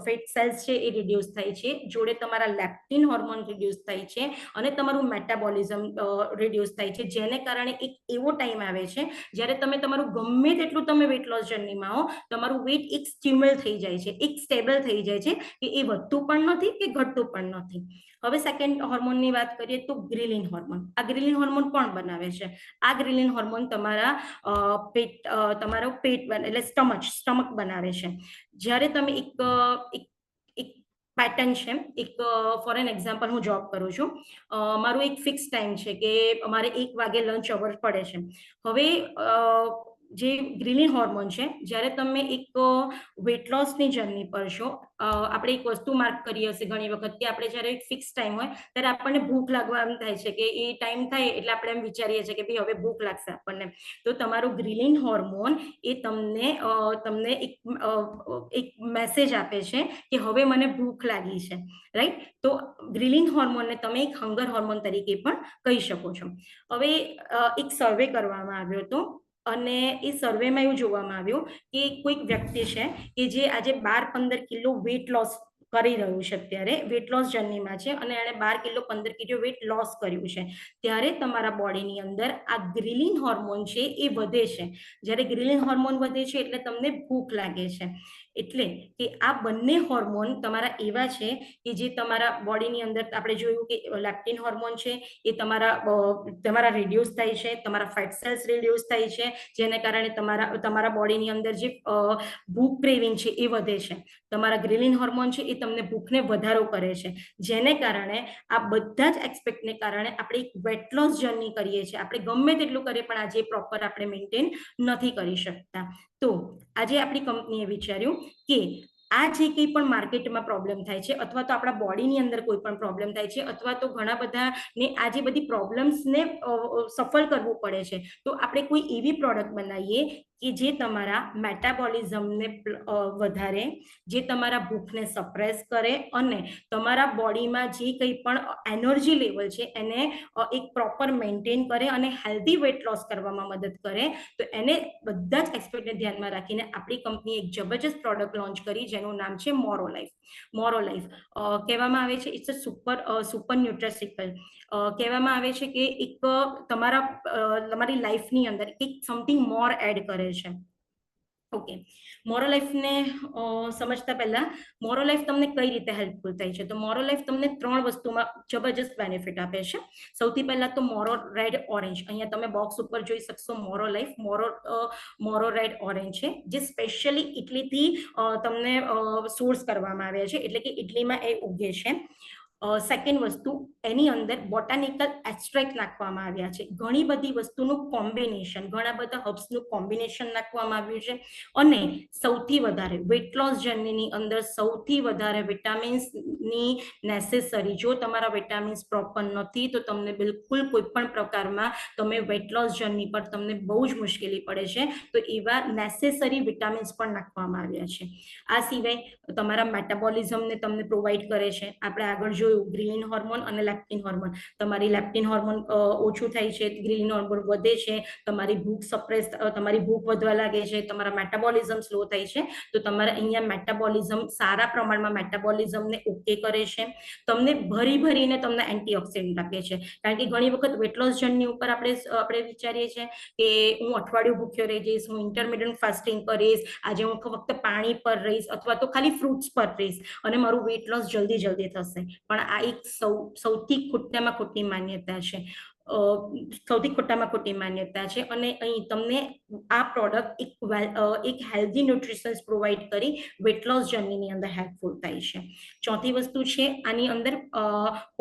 ફેટ સેલ્સ છે એ રિડ્યુસ થાય છે, જોડે તમારા લેપ્ટિન હોર્મોન રિડ્યુસ થાય છે અને તમારું મેટાબોલિઝમ રિડ્યુસ થાય છે, જેને કારણે એક એવો ટાઈમ આવે છે જ્યારે તમારું ગમે તેટલું તમે વેટ લોસ જર્નીમાં હો, તમારું વેટ એક સ્ટિમ્યુલ થઈ જાય છે, એક સ્ટેબલ થઈ જાય છે કે એ વધતું પણ નથી કે ઘટતું પણ નથી. હવે સેકન્ડ હોર્મોનની વાત કરીએ તો ગ્રિલિન હોર્મોન. આ ગ્રિલિન હોર્મોન કોણ બનાવે છે? આ ગ્રિલિન હોર્મોન તમારો પેટ એટલે સ્ટમક બનાવે છે. જ્યારે તમે એક પેટર્ન છે, ફોર એન એક્ઝામ્પલ હું જોબ કરું છું, મારું એક ફિક્સ ટાઈમ છે કે અમારે 1 વાગે લંચ અવર પડે છે. હવે જે ગ્રિલિન હોર્મોન છે, જ્યારે તમે એક વેટ લોસની જર્ની પર છો, આપણે એક વસ્તુ માર્ક કરી હશે ઘણી વખત કે આપણે જ્યારે એક ફિક્સ ટાઈમ હોય ત્યારે આપણને ભૂખ લાગવા એમ થાય છે કે એ ટાઈમ થાય એટલે આપણે એમ વિચારીએ છીએ કે ભાઈ હવે ભૂખ લાગશે આપણને. તો તમારું ગ્રિલિન હોર્મોન એ તમને એક મેસેજ આપે છે કે હવે મને ભૂખ લાગી છે, રાઈટ? તો ગ્રિલિન હોર્મોનને તમે એક હંગર હોર્મોન તરીકે પણ કહી શકો છો. હવે એક સર્વે કરવામાં આવ્યો હતો અને એ સર્વેમાં એવું જોવામાં આવ્યું કે કોઈક વ્યક્તિ છે કે જે આજે 12-15 કિલો વેટ લોસ કરી રહ્યું છે, અત્યારે વેટ લોસ જર્નીમાં છે અને એણે 12 કિલો 15 કિલો વેટ લોસ કર્યું છે, ત્યારે તમારા બોડીની અંદર આ ગ્રિલિન હોર્મોન છે એ વધે છે. જ્યારે ગ્રિલિન હોર્મોન વધે છે એટલે તમને ભૂખ લાગે છે. એટલે કે આ બંને હોર્મોન તમારા એવા છે કે જે તમારા બોડીની અંદર, આપણે જોયું કે લેપ્ટિન હોર્મોન છે એ તમારા રિડ્યુસ થાય છે, તમારા ફેટ સેલ્સ રિડ્યુસ થાય છે, જેને કારણે તમારા બોડીની અંદર જે ભૂખ ક્રેવિંગ છે એ વધે છે. તમારા ગ્રિલિન હોર્મોન છે એ તમને ભૂખને વધારો કરે છે, જેને કારણે આ બધા જ એસ્પેક્ટને કારણે આપણે એક વેટ લોસ જર્ની કરીએ છીએ. આપણે ગમે તેટલું કરીએ પણ આજે પ્રોપર આપણે મેન્ટેન નથી કરી શકતા. તો આજે આપણી કંપનીએ વિચાર્યું કે આ જે કંઈ પણ માર્કેટમાં પ્રોબ્લેમ થાય છે, અથવા તો આપણા બોડીની અંદર કોઈ પણ પ્રોબ્લેમ થાય છે, અથવા તો ઘણા બધાને આ જે બધી પ્રોબ્લેમ્સને સફળ કરવું પડે છે, તો આપણે કોઈ એવી પ્રોડક્ટ બનાવીએ કે જે તમારા મેટાબોલિઝમને વધારે, જે તમારા ભૂખને સપ્રેસ કરે અને તમારા બોડીમાં જે કંઈ પણ એનર્જી લેવલ છે એને એક પ્રોપર મેન્ટેન કરે અને હેલ્ધી વેટ લોસ કરવામાં મદદ કરે. તો એને બધા જ એસ્પેક્ટને ધ્યાનમાં રાખીને આપણી કંપનીએ એક જબરજસ્ત પ્રોડક્ટ લોન્ચ કરી, જેનું નામ છે મોરો લાઈફ. મોરો લાઈફ કહેવામાં આવે છે ઇટ્સ અ સુપર ન્યુટ્રાસિકલ. કહેવામાં આવે છે કે એક તમારી લાઈફની અંદર એક સમથિંગ મોર એડ કરે છે. ઓકે, મોરો લાઈફને સમજતા પહેલા મોરો લાઈફ તમને કઈ રીતે હેલ્પફુલ થાય છે? તો મોરો લાઈફ તમને 3 વસ્તુમાં જબરજસ્ત બેનિફિટ આપે છે. સૌથી પહેલા તો મોરો રેડ ઓરેન્જ. અહીંયા તમે બોક્સ ઉપર જોઈ શકશો મોરો લાઈફ, મોરો રેડ ઓરેન્જ છે, જે સ્પેશિયલી ઇટલીથી તમને સોર્સ કરવામાં આવ્યા છે, એટલે કે ઇટલીમાં એ ઉગે છે. સેકન્ડ વસ્તુ, એની અંદર બોટાનિકલ એક્સ્ટ્રેક્ટ નાખવામાં આવ્યા છે. ઘણી બધી વસ્તુનું કોમ્બિનેશન, ઘણા બધા હર્બ્સનું કોમ્બિનેશન નાખવામાં આવ્યું છે. અને સૌથી વધારે વેટ લોસ જર્નીની અંદર સૌથી વધારે વિટામિન્સની નેસેસરી, જો તમારા વિટામિન્સ પ્રોપર નથી તો તમને બિલકુલ કોઈ પણ પ્રકારમાં તમે વેટ લોસ જર્ની પર તમને બહુ જ મુશ્કેલી પડે છે. તો એવા નેસેસરી વિટામિન્સ પણ નાખવામાં આવ્યા છે. આ સિવાય તમારા મેટાબોલિઝમને તમને પ્રોવાઈડ કરે છે. આપણે આગળ જોયું ગ્રિલિન હોર્મોન અને લેપ્ટિન હોર્મોન. તમારી લેપ્ટિન હોર્મોન ઓછું થાય છે, ગ્રિલિન હોર્મોન વધે છે, તમારી ભૂખ વધવા લાગે છે, તમારા મેટાબોલિઝમ સ્લો થાય છે. તો તમારે અહીંયા મેટાબોલિઝમ સારા પ્રમાણમાં મેટાબોલિઝમને ઓકે કરે છે. તમને ભરીને તમને એન્ટીઓક્સિડન્ટ આપે છે. કારણ કે ઘણી વખત વેટ લોસ જર્ની ઉપર આપણે વિચારીએ છીએ કે હું અઠવાડિયું ભૂખ્યો રહી જઈશ, હું ઇન્ટરમિડિયન્ટ ફાસ્ટિંગ કરીશ, આજે હું ફક્ત પાણી પર રહીશ અથવા તો ખાલી ફ્રૂટ્સ પર રહીશ અને મારું વેટ લોસ જલ્દી થશે. પણ આ એક સૌથી ખોટામાં ખોટી માન્યતા છે. અને અહીં તમને આ પ્રોડક્ટ એક હેલ્ધી ન્યુટ્રિશન્સ પ્રોવાઈડ કરી વેટ લોસ જર્નીની અંદર હેલ્પફુલ થાય છે. ચોથી વસ્તુ છે, આની અંદર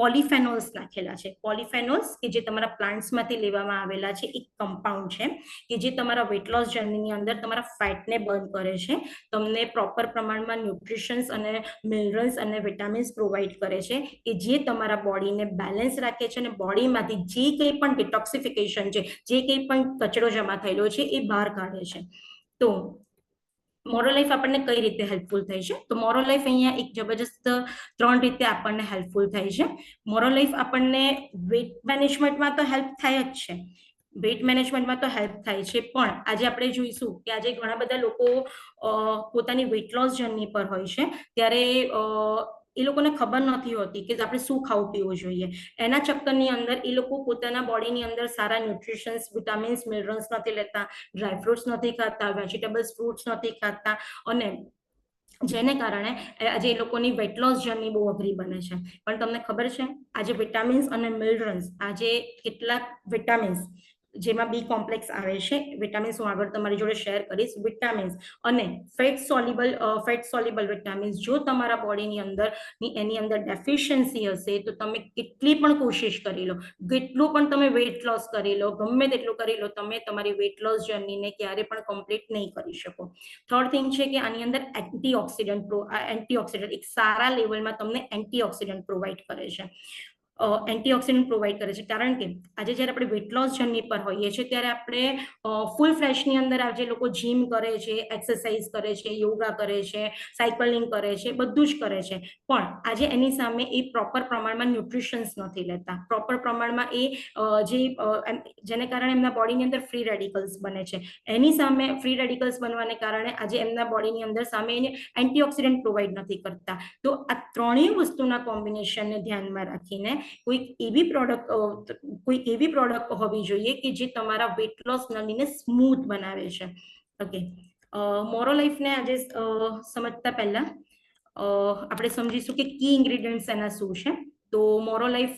પોલિફેનોલ્સ નાખેલા છે. પોલિફેનોલ્સ કે જે તમારા પ્લાન્ટ્સમાંથી લેવામાં આવેલા છે, એક કમ્પાઉન્ડ છે કે જે તમારા વેટ લોસ જર્નીની અંદર તમારા ફેટને બર્ન કરે છે, તમને પ્રોપર પ્રમાણમાં ન્યુટ્રિશન્સ અને મિનરલ્સ અને વિટામિન્સ પ્રોવાઈડ કરે છે કે જે તમારા બોડીને બેલેન્સ રાખે છે અને બોડીમાંથી જે કંઈ પણ ડિટોક્સિફિકેશન છે, જે કંઈ પણ કચરો જમા થયેલો છે એ બહાર કાઢે છે. તો મોરો લાઈફ આપણને કઈ રીતે હેલ્પફુલ થાય છે? તો મોરો લાઈફ અહીંયા એક જબરજસ્ત 3 રીતે આપણને હેલ્પફુલ થાય છે. મોરો લાઈફ આપણને વેટ મેનેજમેન્ટમાં તો હેલ્પ થાય જ છે, વેઇટ મેનેજમેન્ટમાં તો હેલ્પ થાય છે, પણ આજે આપણે જોઈશું કે આજે ઘણા બધા લોકો પોતાની વેઇટ લોસ જર્ની પર હોય છે, ત્યારે એ લોકોને ખબર નથી હોતી કે આપણે શું ખાવું પીવું જોઈએ. એના ચક્કરની અંદર એ લોકો પોતાના બોડીની અંદર સારા ન્યુટ્રિશન્સ, વિટામિન્સ, મિનરલ્સ નથી લેતા, ડ્રાયફ્રૂટ્સ નથી ખાતા, વેજીટેબલ્સ, ફ્રૂટ્સ નથી ખાતા, અને જેને કારણે આજે એ લોકોની વેટ લોસ જર્ની બહુ અઘરી બને છે. પણ તમને ખબર છે આજે વિટામિન્સ અને મિનરલ્સ, આજે કેટલાક વિટામિન્સ જેમાં બી કોમ્પ્લેક્સ આવે છે, વિટામિન્સ હું આગળ તમારી જોડે શેર કરીશ, વિટામિન્સ અને ફેટ સોલ્યુબલ વિટામિન્સ જો તમારા બોડીની અંદર એની અંદર ડેફિશિયન્સી હશે તો તમે કેટલી પણ કોશિશ કરી લો, કેટલું પણ તમે વેટ લોસ કરી લો, ગમે તેટલું કરી લો, તમે તમારી વેટ લોસ જર્નીને ક્યારે પણ કમ્પ્લીટ નહીં કરી શકો. થર્ડ થિંગ છે કે આની અંદર એન્ટીઓક્સિડન્ટ એક સારા લેવલમાં તમને એન્ટીઓક્સિડન્ટ પ્રોવાઈડ કરે છે. એન્ટીઓક્સિડન્ટ પ્રોવાઈડ કરે છે, કારણ કે આજે જ્યારે આપણે વેટ લોસ જર્ની પર હોઈએ છીએ ત્યારે આપણે ફૂલ ફ્લેશની અંદર આજે લોકો જીમ કરે છે, એક્સરસાઇઝ કરે છે, યોગા કરે છે, સાયકલિંગ કરે છે, બધું જ કરે છે, પણ આજે એની સામે એ પ્રોપર પ્રમાણમાં ન્યુટ્રિશન્સ નથી લેતા, પ્રોપર પ્રમાણમાં જેને કારણે એમના બોડીની અંદર ફ્રી રેડિકલ્સ બને છે. એની સામે ફ્રી રેડિકલ્સ બનવાને કારણે આજે એમના બોડીની અંદર સામે એન્ટીઓક્સિડન્ટ પ્રોવાઈડ નથી કરતા. તો આ ત્રણેય વસ્તુના કોમ્બિનેશનને ધ્યાનમાં રાખીને કોઈક એવી પ્રોડક્ટ હોવી જોઈએ કે જે તમારા વેટ લોસ જર્નીને સ્મૂથ બનાવે છે. ઓકે, મોરો લાઈફને આજે સમજતા પહેલા આપણે સમજીશું કે કી ઇન્ગ્રેડિયન્ટ્સ એના શું છે. તો મોરો લાઈફ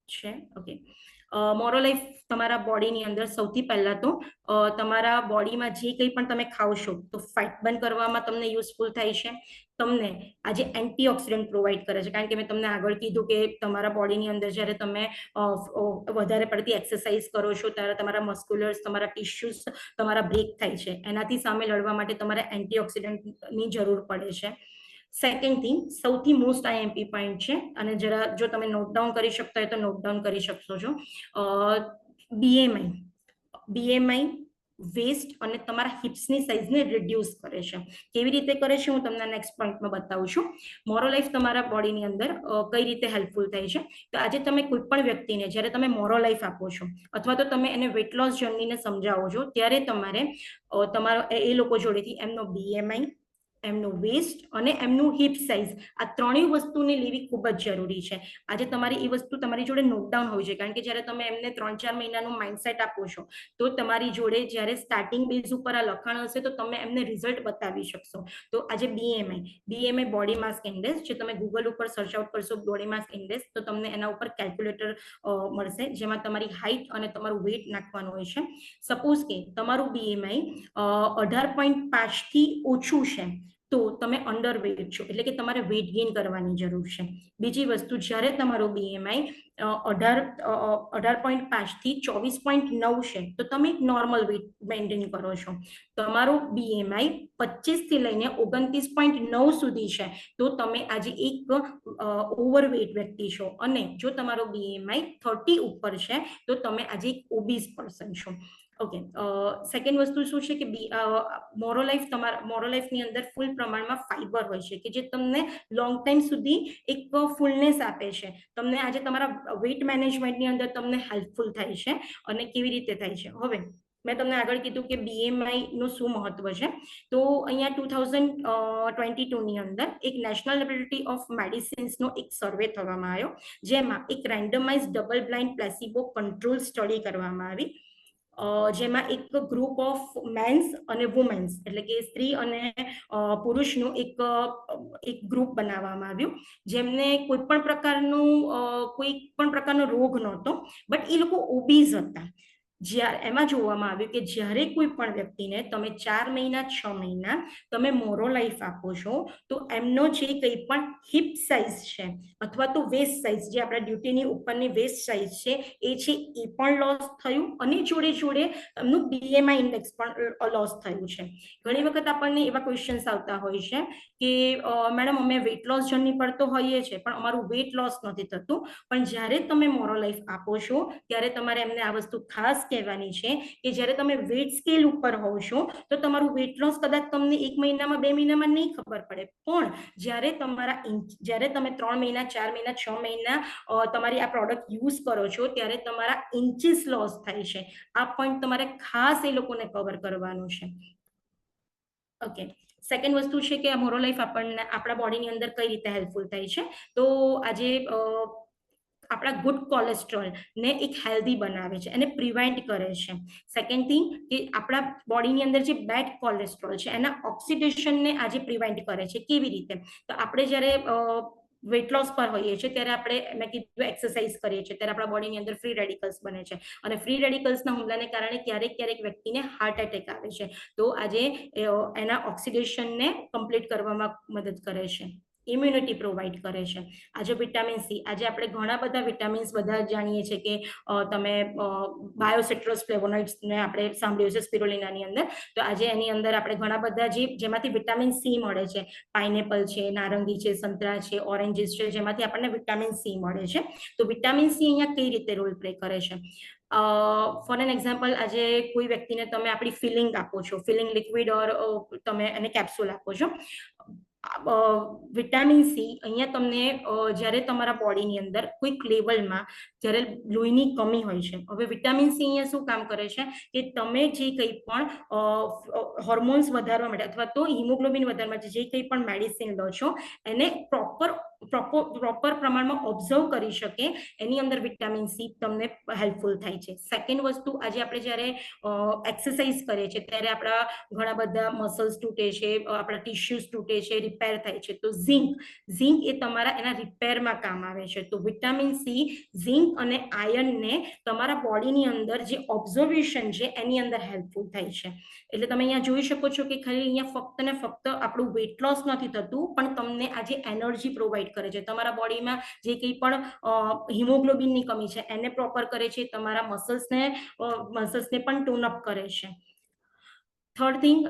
છે, ઓકે, મોરો લાઈફ તમારા બોડીની અંદર સૌથી પહેલા તો તમારા બોડીમાં જે કંઈ પણ તમે ખાવશો તો ફેટ બર્ન કરવામાં તમને યુઝફુલ થાય છે, તમને આજે એન્ટીઓક્સિડન્ટ પ્રોવાઈડ કરે છે, કારણ કે મેં તમને આગળ કીધું કે તમારા બોડીની અંદર જ્યારે તમે વધારે પડતી એક્સરસાઇઝ કરો છો ત્યારે તમારા મસ્ક્યુલર્સ, તમારા ટિશ્યુઝ તમારા બ્રેક થાય છે, એનાથી સામે લડવા માટે તમારે એન્ટીઓક્સિડન્ટની જરૂર પડે છે. સેકન્ડ થિંગ, સૌથી મોસ્ટ આઈએમપી પોઈન્ટ છે, અને જરા જો તમે નોટ ડાઉન કરી શકતા હોય તો નોટ ડાઉન કરી શકશો છો. બીએમઆઈ વેસ્ટ અને તમારા હિપ્સની સાઇઝને રિડ્યુસ કરે છે. કેવી રીતે કરે છે હું તમને નેક્સ્ટ પોઈન્ટમાં બતાવું છું. મોરો લાઈફ તમારા બોડીની અંદર કઈ રીતે હેલ્પફુલ થાય છે. તો આજે તમે કોઈ પણ વ્યક્તિને જ્યારે તમે મોરો લાઈફ આપો છો અથવા તો તમે એને વેટ લોસ જર્નીને સમજાવો છો ત્યારે તમારે તમારો એ લોકો જોડેથી એમનો બીએમઆઈ, એમનું વેસ્ટ અને એમનું હિપ સાઇઝ, આ ત્રણેય વસ્તુને લેવી ખૂબ જ જરૂરી છે. આજે તમારી એ વસ્તુ તમારી જોડે નોટ ડાઉન હોવી જોઈએ, કારણ કે જ્યારે તમે એમને 3-4 મહિનાનું માઇન્ડસેટ આપો છો તો તમારી જોડે જ્યારે સ્ટાર્ટિંગ બેઝ ઉપર આ લખાણ હશે તો તમે એમને રિઝલ્ટ બતાવી શકશો. તો આજે બીએમઆઈ બોડી માસ ઇન્ડેક્સ, જે તમે ગૂગલ ઉપર સર્ચ આઉટ કરશો બોડી માસ ઇન્ડેક્સ તો તમને એના ઉપર કેલ્ક્યુલેટર મળશે, જેમાં તમારી હાઈટ અને તમારું વેટ નાખવાનું હોય છે. સપોઝ કે તમારું બીએમઆઈ 18.5 થી ઓછું છે તો તમે અંડર વેટ છો, એટલે કે તમારે વેટ ગેઇન કરવાની જરૂર છે. બીજી વસ્તુ, જ્યારે તમારો બીએમઆઈ 18.5 થી 24.9 છે તો તમે એક નોર્મલ વેટ મેન્ટેન કરો છો. તમારો બીએમઆઈ 25 થી લઈને 29.9 સુધી છે તો તમે આજે એક ઓવરવેટ વ્યક્તિ છો, અને જો તમારો બીએમઆઈ 30 ઉપર છે તો તમે આજે એક ઓબીસ પર્સન છો. ઓકે, સેકન્ડ વસ્તુ શું છે કે મોરો લાઈફની અંદર ફૂલ પ્રમાણમાં ફાઈબર હોય છે કે જે તમને લોંગ ટાઈમ સુધી એક ફૂલનેસ આપે છે. તમને આજે તમારા વેટ મેનેજમેન્ટની અંદર તમને હેલ્પફુલ થાય છે. અને કેવી રીતે થાય છે, હવે મેં તમને આગળ કીધું કે બીએમઆઈ નું શું મહત્વ છે. તો અહીંયા 2022ની અંદર એક નેશનલ લેબોરેટરી ઓફ મેડિસિન્સનો એક સર્વે કરવામાં આવ્યો, જેમાં એક randomise double blind placebo control study કરવામાં આવી, જેમાં એક ગ્રુપ ઓફ મેન્સ અને વુમેન્સ, એટલે કે સ્ત્રી અને પુરુષનું એક ગ્રુપ બનાવવામાં આવ્યું, જેમને કોઈ પણ પ્રકારનો રોગ નહોતો, બટ એ લોકો ઓબીઝ હતા. એમાં જોવામાં આવ્યું કે જ્યારે કોઈ પણ વ્યક્તિને તમે 4 મહિના 6 મહિના તમે મોરો લાઈફ આપો છો તો એમનો જે કંઈ પણ હિપ સાઇઝ છે અથવા તો વેસ્ટ સાઇઝ, જે આપણા ડ્યુટીની ઉપરની વેસ્ટ સાઇઝ છે એ પણ લોસ થયું, અને જોડે જોડે એમનું બીએમઆઈ ઇન્ડેક્સ પણ લોસ થયું છે. ઘણી વખત આપણને એવા ક્વેશ્ચન્સ આવતા હોય છે કે મેડમ અમે વેટ લોસ જર્ની પર તો હોઈએ છીએ પણ અમારું વેટ લોસ નથી થતું. પણ જ્યારે તમે મોરો લાઈફ આપો છો ત્યારે તમારે એમને આ વસ્તુ ખાસ કહેવાની છે કે જ્યારે તમે વેટ સ્કેલ ઉપર હોવ છો તો તમારું વેટ લોસ કદાચ તમને 1 મહિનામાં 2 મહિનામાં નહીં ખબર પડે, પણ જ્યારે જ્યારે તમે 3 મહિના 4 મહિના 6 મહિના તમારી આ પ્રોડક્ટ યુઝ કરો છો ત્યારે તમારા ઇન્ચીસ લોસ થાય છે. આ પોઈન્ટ તમારે ખાસ એ લોકોને કવર કરવાનું છે. ઓકે, સેકન્ડ વસ્તુ છે કે આ મોરો લાઈફ આપણને આપણા બોડીની અંદર કઈ રીતે હેલ્પફુલ થાય છે. તો આજે આપણા ગુડ કોલેસ્ટ્રોલ ને એક હેલ્ધી બનાવે છે, એને પ્રિવેન્ટ કરે છે. સેકન્ડ થિંગ કે આપણા બોડીની અંદર જે બેડ કોલેસ્ટ્રોલ છે એના ઓક્સિડેશનને આજે પ્રિવેન્ટ કરે છે. કેવી રીતે? તો આપણે જ્યારે વેટ લોસ પર હોઈએ છીએ ત્યારે આપણે મેં કીધું એક્સરસાઇઝ કરીએ છીએ ત્યારે આપણા બોડીની અંદર ફ્રી રેડિકલ્સ બને છે અને ફ્રી રેડિકલ્સના હુમલાને કારણે ક્યારેક વ્યક્તિને હાર્ટ એટેક આવે છે. તો આજે એના ઓક્સિડેશનને કમ્પ્લીટ કરવામાં મદદ કરે છે, ઇમ્યુનિટી પ્રોવાઈડ કરે છે. આજે વિટામિન સી, આજે આપણે ઘણા બધા વિટામિન્સ બધા જાણીએ છીએ કે તમે બાયોસિટ્રસ ફ્લેવોનોઇડ્સને આપણે સાંભળ્યું છે સ્પિરુલિનાની અંદર. તો આજે એની અંદર આપણે ઘણા બધા જેમાંથી વિટામિન સી મળે છે, પાઇનેપલ છે, નારંગી છે, સંતરા છે, ઓરેન્જીસ છે, જેમાંથી આપણને વિટામિન સી મળે છે. તો વિટામિન સી અહીંયા કઈ રીતે રોલ પ્લે કરે છે? ફોર એન એક્ઝામ્પલ, આજે કોઈ વ્યક્તિને તમે આપણી ફિલિંગ આપો છો, ફિલિંગ લિક્વિડ ઓર તમે એને કેપ્સ્યુલ આપો છો. વિટામિન સી અહીંયા તમને જ્યારે તમારા બોડીની અંદર કોઈક લેવલમાં જ્યારે લોહીની કમી હોય છે, હવે વિટામિન સી અહીંયા શું કામ કરે છે કે તમે જે કંઈ પણ હોર્મોન્સ વધારવા માટે અથવા તો હિમોગ્લોબિન વધારવા માટે જે કંઈ પણ મેડિસિન લો છો એને પ્રોપર પ્રમાણમાં ઓબ્ઝર્વ કરી શકે, એની અંદર વિટામિન સી તમને હેલ્પફુલ થાય છે. સેકન્ડ વસ્તુ, આજે આપણે જ્યારે એક્સરસાઇઝ કરીએ છીએ ત્યારે આપણા ઘણા બધા મસલ્સ તૂટે છે, આપણા ટિશ્યુઝ તૂટે છે, રિપેર થાય છે. તો ઝિંક એ તમારા એના રિપેરમાં કામ આવે છે. તો વિટામિન સી ઝિંક અને આયર્નને તમારા બોડીની અંદર જે ઓબ્ઝર્વેશન છે એની અંદર હેલ્પફુલ થાય છે. એટલે તમે અહીંયા જોઈ શકો છો કે ખાલી અહીંયા ફક્ત ને ફક્ત આપણું વેટ લોસ નથી થતું, પણ તમને આજે એનર્જી પ્રોવાઈડ કરે છે. તમારા બોડીમાં જે કંઈ પણ હિમોગ્લોબિનની કમી છે એને પ્રોપર કરે છે, તમારા મસલ્સને પણ ટોન અપ કરે છે. થર્ડ થિંગ,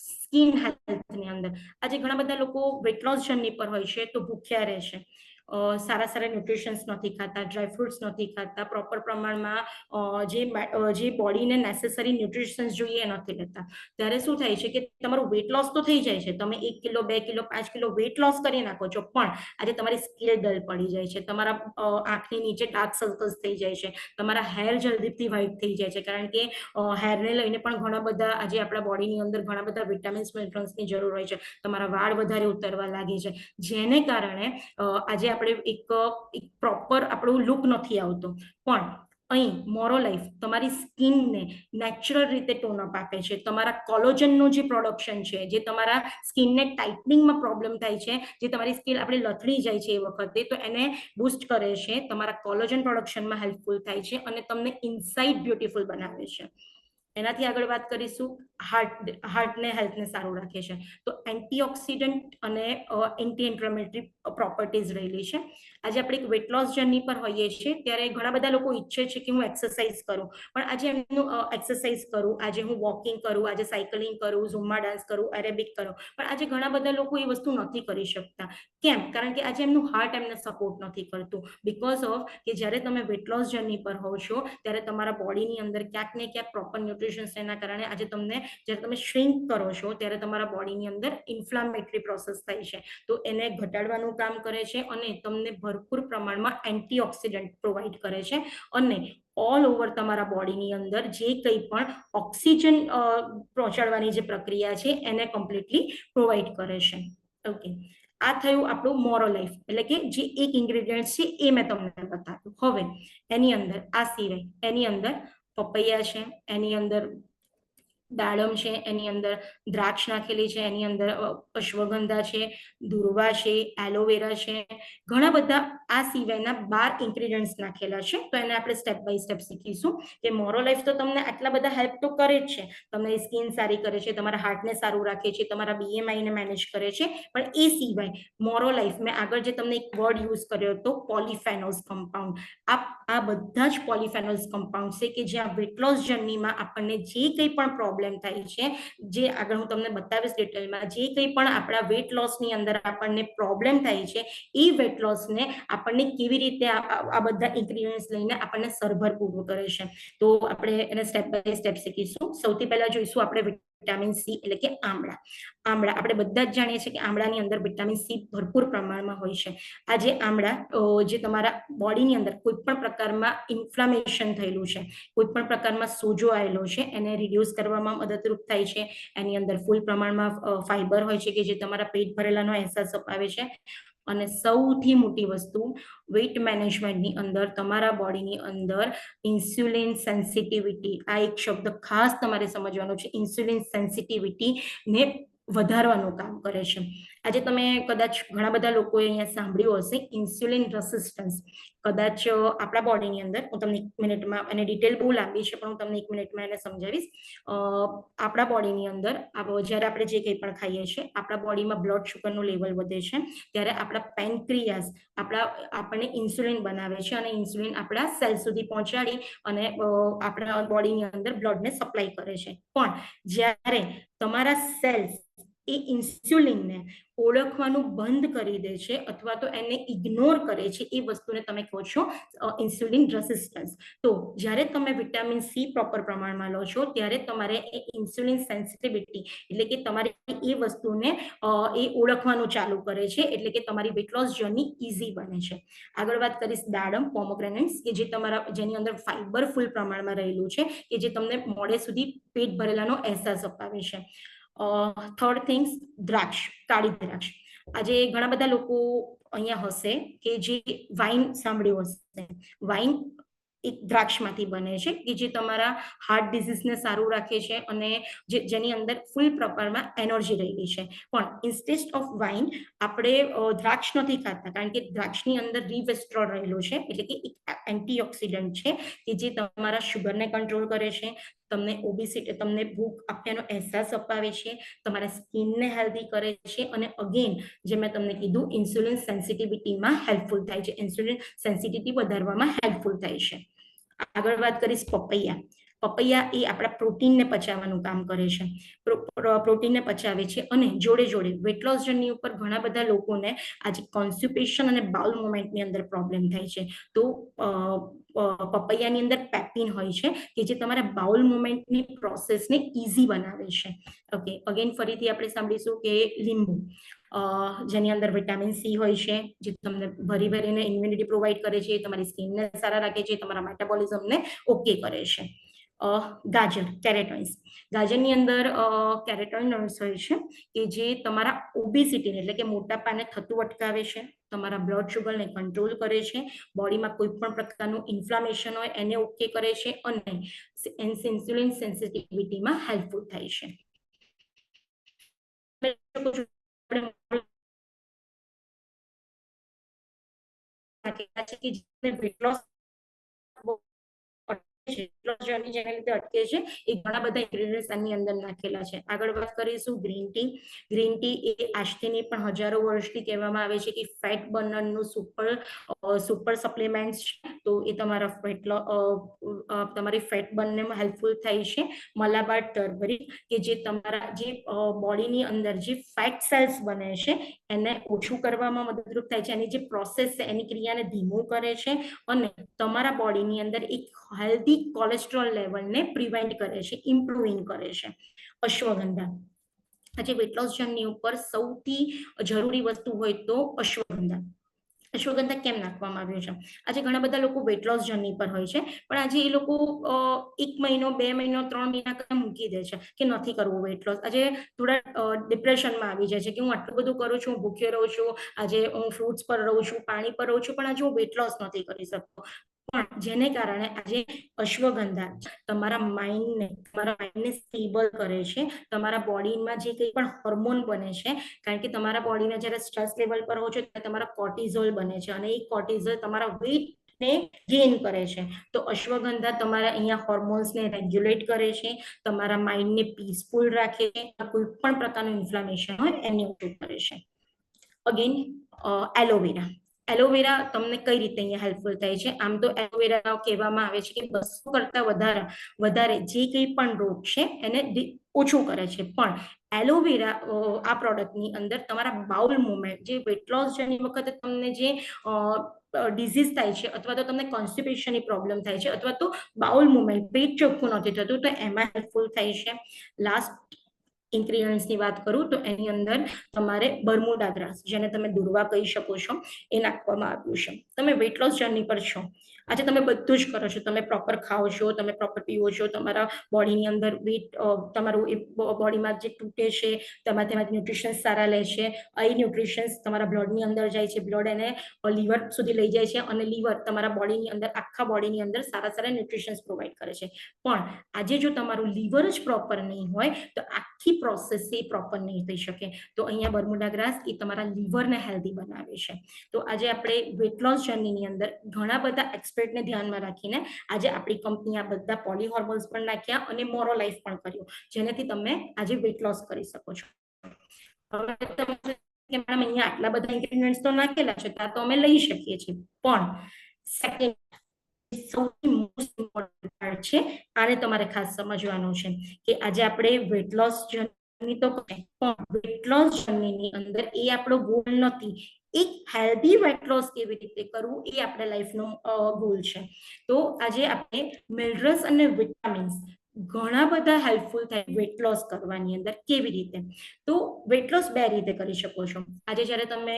સ્કિન હેલ્થની અંદર આજે ઘણા બધા લોકો વેટ લોસ જર્ની પર હોય છે તો ભૂખ્યા રહે છે, સારા ન્યુટ્રિશન્સ નથી ખાતા, ડ્રાયફ્રૂટ્સ નથી ખાતા, પ્રોપર પ્રમાણમાં જે બોડીને નેસેસરી ન્યુટ્રિશન્સ જોઈએ એ નથી લેતા. ત્યારે શું થાય છે કે તમારું વેટ લોસ તો થઈ જાય છે, તમે 1 kilo 2 kilo 5 kilo weight loss કરી નાખો છો, પણ આજે તમારી સ્કિન ડલ પડી જાય છે, તમારા આંખની નીચે ડાર્ક સર્કલ્સ થઈ જાય છે, તમારા હેર જલ્દીથી વ્હાઇટ થઈ જાય છે, કારણ કે હેરને લઈને પણ ઘણા બધા આજે આપણા બોડીની અંદર ઘણા બધા વિટામિન્સ મિનરલ્સની જરૂર હોય છે. તમારા વાળ વધારે ઉતરવા લાગે છે, જેને કારણે આજે આપણે એક પ્રોપર આપણું લુક નથી આવતો. પણ અહીં મોરો લાઈફ તમારી સ્કિનને નેચરલ રીતે ટોન અપ આપે છે. તમારા કોલોજનનું જે પ્રોડક્શન છે, જે તમારા સ્કિનને ટાઇટનિંગમાં પ્રોબ્લેમ થાય છે, જે તમારી સ્કિન આપણે લથડી જાય છે એ વખતે, તો એને બૂસ્ટ કરે છે, તમારા કોલોજન પ્રોડક્શનમાં હેલ્પફુલ થાય છે અને તમને ઇનસાઇડ બ્યુટીફુલ બનાવે છે. એનાથી આગળ વાત કરીશું, હાર્ટને હેલ્થને સારું રાખે છે. તો એન્ટીઓક્સિડન્ટ અને એન્ટી ઇન્ફ્લેમેટરી પ્રોપર્ટીઝ રહેલી છે. આજે આપણે એક વેટ લોસ જર્ની પર હોઈએ છીએ ત્યારે ઘણા બધા લોકો ઈચ્છે છે કે હું એક્સરસાઇઝ કરું, પણ આજે એમનું એક્સરસાઇઝ કરું, આજે હું વોકિંગ કરું, આજે સાયકલિંગ કરું, ઝુમ્બા ડાન્સ કરું, એરેબિક કરું, પણ આજે ઘણા બધા લોકો એ વસ્તુ નથી કરી શકતા. કેમ? કારણ કે આજે એમનું હાર્ટ એમને સપોર્ટ નથી કરતું. બીકોઝ ઓફ કે જ્યારે તમે વેટ લોસ જર્ની પર હોવ છો ત્યારે તમારા બોડીની અંદર ક્યાંક ને ક્યાંક પ્રોપર ન્યુટ્રિશન્સ એના કારણે આજે જ્યારે તમે શ્રિંક કરો છો ત્યારે તમારા બોડીની અંદર ઇન્ફ્લામેટરી પ્રોસેસ થાય છે, તો એને ઘટાડવાનું કામ કરે છે અને તમને ભરપૂર પ્રમાણમાં એન્ટીઓક્સિડન્ટ પ્રોવાઈડ કરે છે અને ઓલ ઓવર તમારા બોડીની અંદર જે કંઈ પણ ઓક્સિજન પહોંચાડવાની જે પ્રક્રિયા છે એને કમ્પ્લીટલી પ્રોવાઈડ કરે છે. ઓકે, આ થયું આપણું મોરો લાઈફ, એટલે કે જે એક ઇન્ગ્રેડિયન્ટ છે એ મેં તમને બતાવ્યું. હવે એની અંદર આ સિવાય એની અંદર પપૈયા છે, એની અંદર દાડમ છે, એની અંદર દ્રાક્ષ નાખેલી છે, એની અંદર અશ્વગંધા છે, દુર્વા છે, એલોવેરા છે, ઘણા બધા આ સિવાયના 12 ઇન્ગ્રેડિયન્ટ્સ નાખેલા છે. તો એને આપણે સ્ટેપ બાય સ્ટેપ શીખીશું કે મોરો લાઈફ તો તમને આટલા બધા હેલ્પ તો કરે જ છે, તમારી સ્કિન સારી કરે છે, તમારા હાર્ટને સારું રાખે છે, તમારા BMI ને મેનેજ કરે છે, પણ એ સિવાય મોરો લાઈફ મેં આગળ જે તમને એક વર્ડ યુઝ કર્યો હતો પોલિફેનોલ્સ કમ્પાઉન્ડ, આ બધા જ પોલિફેનોલ્સ કમ્પાઉન્ડ છે કે જ્યાં વેટ લોસ જર્નીમાં આપણને જે કંઈ પણ પ્રોબ્લેમ પ્રોબ્લેમ થાય છે, જે આગળ હું તમને બતાવીશ ડિટેલમાં, જે કંઈ પણ આપણા વેટ લોસની અંદર આપણને પ્રોબ્લેમ થાય છે એ વેટ લોસને આપણને કેવી રીતે આ બધા ઇન્ગ્રીડિયન્ટ્સ લઈને આપણને સરભર પૂરું કરે છે. તો આપણે એને સ્ટેપ બાય સ્ટેપ શીખીશું. સૌથી પહેલા જોઈશું આપણે વિટામિન સી એટલે કે આમળા. આપણે બધા જ જાણીએ છીએ કે આમળાની અંદર વિટામિન સી ભરપૂર પ્રમાણમાં હોય છે. આ જે આમળા જે તમારા બોડીની અંદર કોઈ પણ પ્રકારમાં ઇન્ફ્લામેશન થયેલું છે, કોઈ પણ પ્રકારમાં સોજો આવેલો છે, એને રિડ્યુસ કરવામાં મદદરૂપ થાય છે. એની અંદર ફૂલ પ્રમાણમાં ફાઈબર હોય છે કે જે તમારા પેટ ભરેલાનો અહેસાસ અપાવે છે. અને સૌથી મોટી વસ્તુ, વેઇટ મેનેજમેન્ટની અંદર તમારા બોડીની અંદર ઇન્સ્યુલિન સેન્સિટિવિટી, આ એક શબ્દ ખાસ તમારે સમજવાનો છે. ઇન્સ્યુલિન સેન્સિટિવિટી ને વધારવાનું કામ કરે છે. આજે તમે કદાચ ઘણા બધા લોકોએ અહીંયા સાંભળ્યું હશે ઇન્સ્યુલિન રેસિસ્ટન્સ. કદાચ આપણા બોડીની અંદર, હું તમને 1 મિનિટમાં, અને ડિટેલ બહુ લાંબી છે પણ હું તમને 1 મિનિટમાં એને સમજાવીશ. આપણા બોડીની અંદર જ્યારે આપણે જે કંઈ પણ ખાઈએ છીએ, આપણા બોડીમાં બ્લડ શુગરનું લેવલ વધે છે, ત્યારે આપણા પેનક્રિયાસ આપણને ઇન્સ્યુલિન બનાવે છે અને ઇન્સ્યુલિન આપણા સેલ સુધી પહોંચાડી અને આપણા બોડીની અંદર બ્લડને સપ્લાય કરે છે. પણ જ્યારે તમારા સેલ્સ એ ઇન્સ્યુલિનને ઓળખવાનું બંધ કરી દે છે અથવા તો એને ઇગ્નોર કરે છે, એ વસ્તુને તમે કહો છો ઇન્સ્યુલિન રેસિસ્ટન્સ. તો જ્યારે તમે વિટામિન સી પ્રોપર પ્રમાણમાં લો છો ત્યારે તમારે એ ઇન્સ્યુલિન સેન્સિટિવિટી એટલે કે તમારે એ વસ્તુને એ ઓળખવાનું ચાલુ કરે છે, એટલે કે તમારી વેટ લોસ જર્ની ઇઝી બને છે. આગળ વાત કરીશ દાડમ, પોમોગ્રેનેટ્સ, કે જે જેની અંદર ફાઈબર ફૂલ પ્રમાણમાં રહેલું છે, કે જે તમને મોડે સુધી પેટ ભરેલાનો અહેસાસ અપાવે છે. થર્ડ થિંગ્સ, દ્રાક્ષ, કાળી દ્રાક્ષ. આજે ઘણા બધા લોકો અહીંયા હશે કે જે વાઇન સાંભળ્યું હશે. વાઇન એક દ્રાક્ષમાંથી બને છે કે જે તમારા હાર્ટ ડિઝીઝને સારું રાખે છે અને જેની અંદર ફૂલ પ્રમાણમાં એનર્જી રહેલી છે. પણ ઇન્સ્ટેડ ઓફ વાઇન આપણે દ્રાક્ષ નથી ખાતા, કારણ કે દ્રાક્ષની અંદર રિવેસ્ટ્રોલ રહેલું છે, એટલે કે એક એન્ટીઓક્સિડન્ટ છે કે જે તમારા શુગરને કંટ્રોલ કરે છે, તમને ઓબેસિટી, તમને ભૂખ આપવાનો અહેસાસ અપાવે છે, તમારા સ્કિનને હેલ્ધી કરે છે અને અગેન જે મેં તમને કીધું ઇન્સ્યુલિન સેન્સિટિવિટીમાં હેલ્પફુલ થાય છે, ઇન્સ્યુલિન સેન્સિટિવિટી વધારવામાં હેલ્પફુલ થાય છે. આગળ વાત કરીશ પપૈયા. પપૈયા એ આપણા પ્રોટીનને પચાવવાનું કામ કરે છે, પ્રોટીનને પચાવે છે અને જોડે જોડે વેટ લોસ જર્ની ઉપર ઘણા બધા લોકોને આજે કોન્સ્ટિપેશન અને બાઉલ મોમેન્ટની અંદર પ્રોબ્લેમ થાય છે. તો પપૈયાની અંદર પેપ્ટિન હોય છે કે જે તમારા બાઉલ મોમેન્ટની પ્રોસેસને ઇઝી બનાવે છે. ઓકે, અગેન ફરીથી આપણે સાંભળીશું કે લીંબુ, જેની અંદર વિટામિન સી હોય છે, જે તમને ભરીને ઇમ્યુનિટી પ્રોવાઈડ કરે છે, તમારી સ્કિનને સારા રાખે છે, તમારા મેટાબોલિઝમને ઓકે કરે છે. ગાજર, કેરેટોઇન્સ. ગાજરની અંદર કેરેટોઇન્સ હોય છે કે જે તમારા ઓબેસિટીને એટલે કે મોટાપાને થતું અટકાવે છે, તમારા બ્લડ શુગરને કંટ્રોલ કરે છે, બોડીમાં કોઈ પણ પ્રકારનું ઇન્ફ્લામેશન હોય એને ઓકે કરે છે અને ઇન્સ્યુલિન સેન્સિટિવિટીમાં હેલ્પફુલ થાય છે. વેટ લોસ જેના લીધે અટકે છે એ ઘણા બધા ઇન્ગ્રેડિયન્ટ્સ આની અંદર નાખેલા છે. આગળ વાત કરીશું ગ્રીન ટી. ગ્રીન ટી એ આજથી પણ હજારો વર્ષથી કહેવામાં આવે છે કે ફેટ બર્નરનું સુપર સપ્લિમેન્ટ છે. તો એ તમારા તમારી ફેટ બર્નરમાં હેલ્પફુલ થાય છે. મલાબાર ટર્મરિક કે જે તમારા જે બોડીની અંદર જે ફેટ સેલ્સ બને છે એને ઓછું કરવામાં મદદરૂપ થાય છે, એની જે પ્રોસેસ છે એની ક્રિયાને ધીમું કરે છે અને તમારા બોડીની અંદર એક હેલ્ધી કોલેસ્ટ્રોલ લેવલને પ્રિવેન્ટ કરે છે, ઇમ્પ્રુવિંગ કરે છે. અશ્વગંધા, આજે વેટ લોસ જર્ની ઉપર સૌથી જરૂરી વસ્તુ હોય તો અશ્વગંધા. અશ્વગંધા કેમ નાખવામાં આવ્યું છે? આજે ઘણા બધા લોકો વેટ લોસ જર્ની પર હોય છે, પણ આજે એ લોકો 1 મહિનો, 2 મહિનો, 3 મહિના મૂકી દે છે કે નથી કરવું વેટ લોસ. આજે થોડા ડિપ્રેશનમાં આવી જાય છે કે હું આટલું બધું કરું છું, ભૂખ્યો રહું છું, આજે હું ફ્રૂટ્સ પર રહું છું, પાણી પર રહું છું, પણ આજે હું વેટ લોસ નથી કરી શકતો. પણ જેને કારણે આજે અશ્વગંધા તમારા માઇન્ડને સ્ટેબલ કરે છે, તમારા બોડીમાં જે કંઈ પણ હોર્મોન બને છે, કારણ કે તમારા બોડીના જ્યારે સ્ટ્રેસ લેવલ પર હો છો ત્યારે તમારા કોર્ટિઝોલ બને છે અને એ કોર્ટિઝોલ તમારા વેઇટને ગેઇન કરે છે. તો અશ્વગંધા તમારા અહીંયા હોર્મોન્સને રેગ્યુલેટ કરે છે, તમારા માઇન્ડને પીસફુલ રાખે છે, કોઈ પણ પ્રકારનું ઇન્ફ્લામેશન હોય એને ઓછું કરે છે. Again aloe vera. એલોવેરા તમને કઈ રીતે અહીંયા હેલ્પફુલ થાય છે? આમ તો એલોવેરા કહેવામાં આવે છે કે 200 કરતા વધારે જે કંઈ પણ રોગ છે એને ઓછું કરે છે, પણ એલોવેરા આ પ્રોડક્ટની અંદર તમારા બાઉલ મુવમેન્ટ, જે વેટ લોસ જર્ની વખતે તમને જે ડિઝીઝ થાય છે અથવા તો તમને કોન્સ્ટિપેશનની પ્રોબ્લેમ થાય છે અથવા તો બાઉલ મુવમેન્ટ, પેટ ચોખ્ખું નથી થતું, તો એમાં હેલ્પફુલ થાય છે. લાસ્ટ ઇન્ગ્રીડિયન્ટ્સની વાત કરું તો એની અંદર તમારે બરમુડા ગ્રાસ, જેને તમે દુર્વા કહી શકો છો, એ નાખવામાં આવ્યું છે. તમે વેટ લોસ જર્ની પર છો, આજે તમે બધું જ કરો છો, તમે પ્રોપર ખાઓ છો, તમે પ્રોપર પીવો છો, તમારા બોડીની અંદર વેટ, તમારું એ બોડીમાં જે તૂટે છે તેમાંથી ન્યુટ્રિશન્સ સારા લે છે, એ ન્યુટ્રિશન્સ તમારા બ્લડની અંદર જાય છે, બ્લડ એને લીવર સુધી લઈ જાય છે અને લીવર તમારા બોડીની અંદર, આખા બોડીની અંદર સારા ન્યુટ્રિશન્સ પ્રોવાઈડ કરે છે. પણ આજે જો તમારું લીવર જ પ્રોપર નહીં હોય તો આખી પ્રોસેસ એ પ્રોપર નહીં થઈ શકે. તો અહીંયા બરમુડા ગ્રાસ એ તમારા લીવરને હેલ્ધી બનાવે છે. તો આજે આપણે વેટ લોસ જર્નીની અંદર ઘણા બધા એક્સપર્ટને ધ્યાનમાં રાખીને આજે આપણી કંપની આ બધા પોલીહોર્મોન્સ પણ નાખ્યા અને મોરો લાઈફ પણ કર્યું, જેનાથી તમે આજે વેટ લોસ કરી શકો છો. હવે કે મેડમ અહીંયા આટલા બધા ઇન્ગ્રેડિયન્ટ્સ તો નાખેલા છે, ત્યાં તો અમે લઈ શકીએ છીએ, પણ સેકન્ડ સૌથી મોસ્ટ ઇમ્પોર્ટન્ટ પાર્ટ છે, આને તમારે ખાસ સમજવાનું છે કે આજે આપણે વેટ લોસ જર્ની તો પણ વેટ લોસ જર્નીની અંદર એ આપણો ગોલ નથી, એક હેલ્ધી વેટ લોસ કેવી રીતે કરવું એ આપણે લાઈફનો ગોલ છે. તો આજે આપણે મિનરલ્સ અને વિટામિન્સ ઘણા બધા હેલ્પફુલ થાય વેટ લોસ કરવાની અંદર. કેવી રીતે? તો વેટ લોસ બે રીતે કરી શકો છો. આજે જ્યારે તમે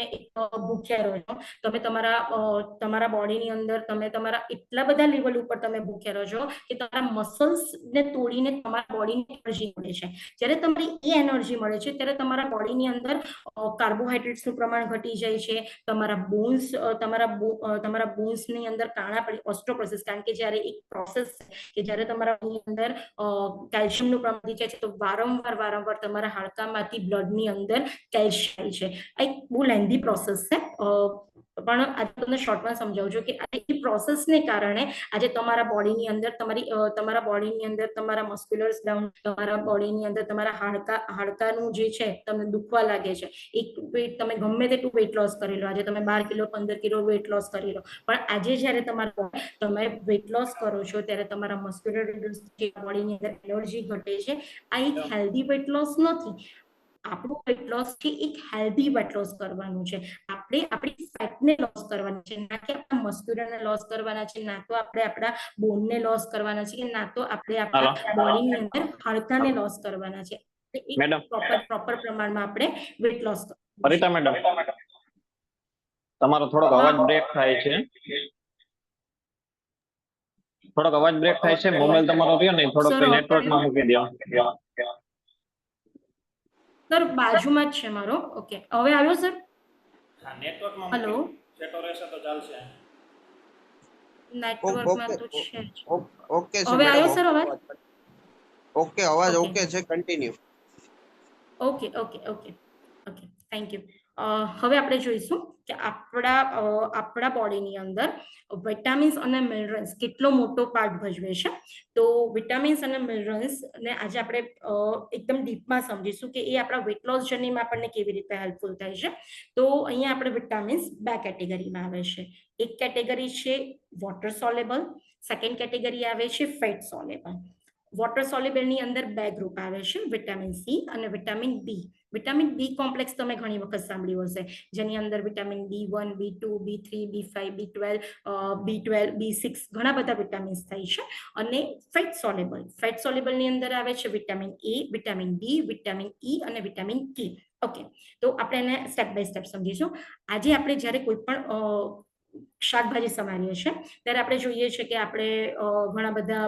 ભૂખ્યા રહો છો, તમે તમારા બોડીની અંદર તમે તમારા એટલા બધા લેવલ ઉપર તમે ભૂખ્યા રહો છો કે તમારા મસલ્સને તોડીને તમારા બોડીને એનર્જી મળે છે. જ્યારે તમારી એ એનર્જી મળે છે ત્યારે તમારા બોડીની અંદર કાર્બોહાઈડ્રેટ્સનું પ્રમાણ ઘટી જાય છે, તમારા બોન્સની અંદર કાણા પડી, ઓસ્ટોપ્રોસિસ, કારણ કે જ્યારે એક પ્રોસેસ કે જ્યારે તમારા અંદર કેલ્શિયમનું પ્રમાણ વધી જાય છે તો વારંવાર તમારા હાડકામાંથી બ્લડની અંદર કેલ્શિયમ છે. આ એક બહુ લેન્ધી પ્રોસેસ છે, પણ આજે તમને શોર્ટમાં સમજાવું છું કે આ પ્રોસેસને કારણે આજે તમારા બોડીની અંદર તમારા મસ્ક્યુલર્સ ડાઉન, તમારા બોડીની અંદર તમારા હાડકાનું જે છે તમને દુખવા લાગે છે. એક વેટ તમે ગમે તેટલું વેટ લોસ કરી લો, આજે તમે 12 કિલો 15 કિલો વેટ લોસ કરી લો, પણ આજે જ્યારે તમે વેટ લોસ કરો છો ત્યારે તમારા મસ્ક્યુલર બોડીની અંદર એનર્જી ઘટે છે. આ એક હેલ્ધી વેટ લોસ નથી. આપણું વેટ લોસ છે એક હેલ્ધી વેટ લોસ કરવાનું છે. આપણે આપણી ફેટને લોસ કરવાની છે, ના કે આપણા મસ્ક્યુલરને લોસ કરવાના છે, ના તો આપણે આપણા બોનને લોસ કરવાના છે, ના તો આપણે આપણા બોડીની અંદર હાડકાને લોસ કરવાના છે. મેડમ પ્રોપર પ્રમાણમાં આપણે વેટ લોસ કરવાનું. પરિતા મેડમ, તમારો થોડોક અવાજ બ્રેક થાય છે. મોબાઈલ તમારો રહ્યો ને થોડોક નેટવર્કમાં મૂકી દો. સર બાજુમાં જ છે મારો. ઓકે, હવે આવ્યો સર? હા, નેટવર્કમાં હેલો, સેટો રહેશે તો ચાલશે. નેટવર્કમાં તો છે. ઓકે છે હવે આવ્યો સર અવાજ? ઓકે, અવાજ ઓકે છે, કન્ટિન્યુ. Okay, thank you. હવે આપણે જોઈશું કે આપણા બોડીની અંદર વિટામિન્સ અને મિનરલ્સ કેટલો મોટો પાર્ટ ભજવે છે. તો વિટામિન્સ અને મિનરલ્સ ને આજે આપણે એકદમ ડીપમાં સમજીશું કે એ આપણા વેટ લોસ જર્નીમાં આપણને કેવી રીતે હેલ્પફુલ થાય છે. તો અહીંયા આપણે વિટામિન્સ બે કેટેગરીમાં આવે છે. એક કેટેગરી છે વોટર સોલેબલ, સેકન્ડ કેટેગરી આવે છે ફેટ સોલેબલ. વોટર સોલ્યુબલની અંદર બે ગ્રુપ આવે છે, વિટામિન સી અને vitamin B. Vitamin B complex તમે ઘણી વખત સાંભળ્યું હશે, જેની અંદર vitamin B1, B2, B3, B5, B12, B6 ઘણા બધા વિટામિન્સ થાય છે. અને ફેટ સોલ્યુબલની અંદર આવે છે vitamin A, vitamin D, vitamin E અને વિટામિન કે. ઓકે, તો આપણે એને સ્ટેપ બાય સ્ટેપ સમજીશું. આજે આપણે જ્યારે કોઈ પણ શાકભાજી સમારીએ છીએ ત્યારે આપણે જોઈએ છીએ કે આપણે ઘણા બધા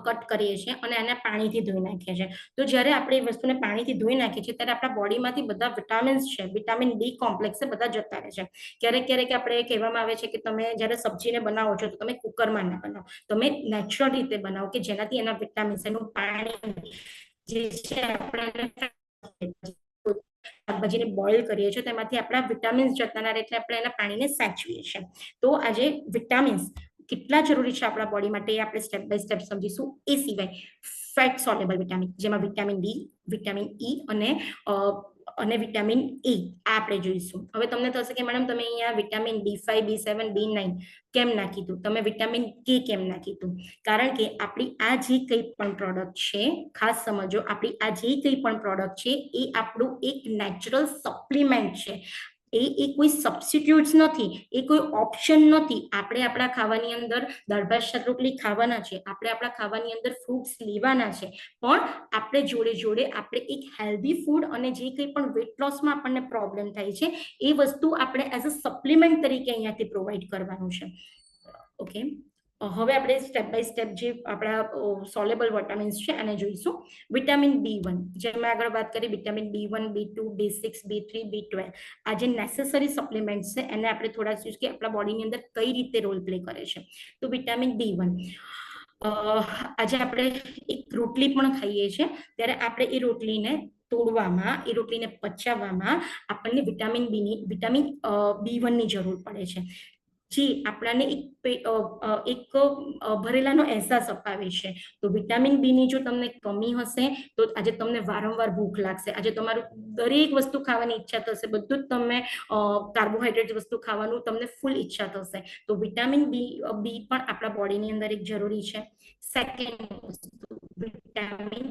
કટ કરીએ છીએ અને એને પાણીથી ધોઈ નાખીએ છીએ. તો જ્યારે આપણે એ વસ્તુને પાણીથી ધોઈ નાખીએ છીએ ત્યારે આપણા બોડીમાંથી બધા વિટામિન્સ છે, વિટામિન બી કોમ્પ્લેક્સ છે, બધા જતા રહે છે. ક્યારેક આપણે કહેવામાં આવે છે કે તમે જ્યારે સબ્જીને બનાવો છો તો તમે કુકરમાં ના બનાવો, તમે નેચરલ રીતે બનાવો કે જેનાથી એના વિટામિન્સ, એનું પાણી જે છે આપણે શાકભાજીને બોઇલ કરીએ છીએ તેમાંથી આપણા વિટામિન્સ જતા ના રહે એટલે આપણે એના પાણીને સાચવીએ છીએ. તો આજે વિટામિન્સ કેટલા જરૂરી છે આપણા બોડી માટે એ આપણે સ્ટેપ બાય સ્ટેપ સમજીશું. એ સિવાય ફેટ સોલેબલ વિટામિન, જેમાં વિટામિન ડી, વિટામિન ઈ અને અને વિટામિન એ આપણે જોઈશું. હવે તમને થશે કે મેડમ તમે અહીંયા વિટામિન B5, B7, B9 કેમ ના કીધું, તમે વિટામિન કે કેમ ના કીધું? કારણ કે આપણી આ જે કંઈ પણ પ્રોડક્ટ છે, ખાસ સમજો, આપણી આ જે કંઈ પણ પ્રોડક્ટ છે એ આપણું એક નેચરલ સપ્લિમેન્ટ છે. એ કોઈ સબસ્ટિટ્યુટ્સ નથી, એ કોઈ ઓપ્શન નથી. આપણે આપણા ખાવાની અંદર દાળ ભાત શાક રોટલી ખાવાના છે, આપણે આપણા ખાવાની અંદર ફ્રૂટ્સ લેવાના છે, પણ આપણે જોડે જોડે આપણે એક હેલ્ધી ફૂડ અને જે કંઈ પણ વેટ લોસમાં આપણને પ્રોબ્લેમ થાય છે એ વસ્તુ આપણે એઝ અ સપ્લિમેન્ટ તરીકે અહીંયાથી પ્રોવાઈડ કરવાનું છે. ઓકે, હવે આપણે સ્ટેપ બાય સ્ટેપ જે આપણા સોલેબલ વિટામિન્સ છે એને જોઈશું. વિટામિન B1, જેમ મેં આગળ વાત કરી, vitamin B1, B2, B6, B3, B12 આ જે નેસેસરી સપ્લિમેન્ટ્સ છે એને આપણે થોડા જોઈએ કે આપણા બોડીની અંદર કઈ રીતે રોલ પ્લે કરે છે. તો વિટામિન B1, આજે આપણે એક રોટલી પણ ખાઈએ છીએ ત્યારે આપણે એ રોટલીને તોડવામાં, એ રોટલીને પચાવવામાં આપણને વિટામિન B1 ની જરૂર પડે છે, જે આપણાને એક ભરેલાનો અહેસાસ અપાવે છે. તો વિટામિન બી ની જો તમને કમી હશે તો આજે તમને વારંવાર ભૂખ લાગશે, આજે તમારું દરેક વસ્તુ ખાવાની ઈચ્છા થશે, બધું જ તમે કાર્બોહાઈડ્રેટ વસ્તુ ખાવાનું તમને ફૂલ ઈચ્છા થશે. તો વિટામિન બી પણ આપણા બોડીની અંદર એક જરૂરી છે. સેકન્ડ વસ્તુ વિટામિન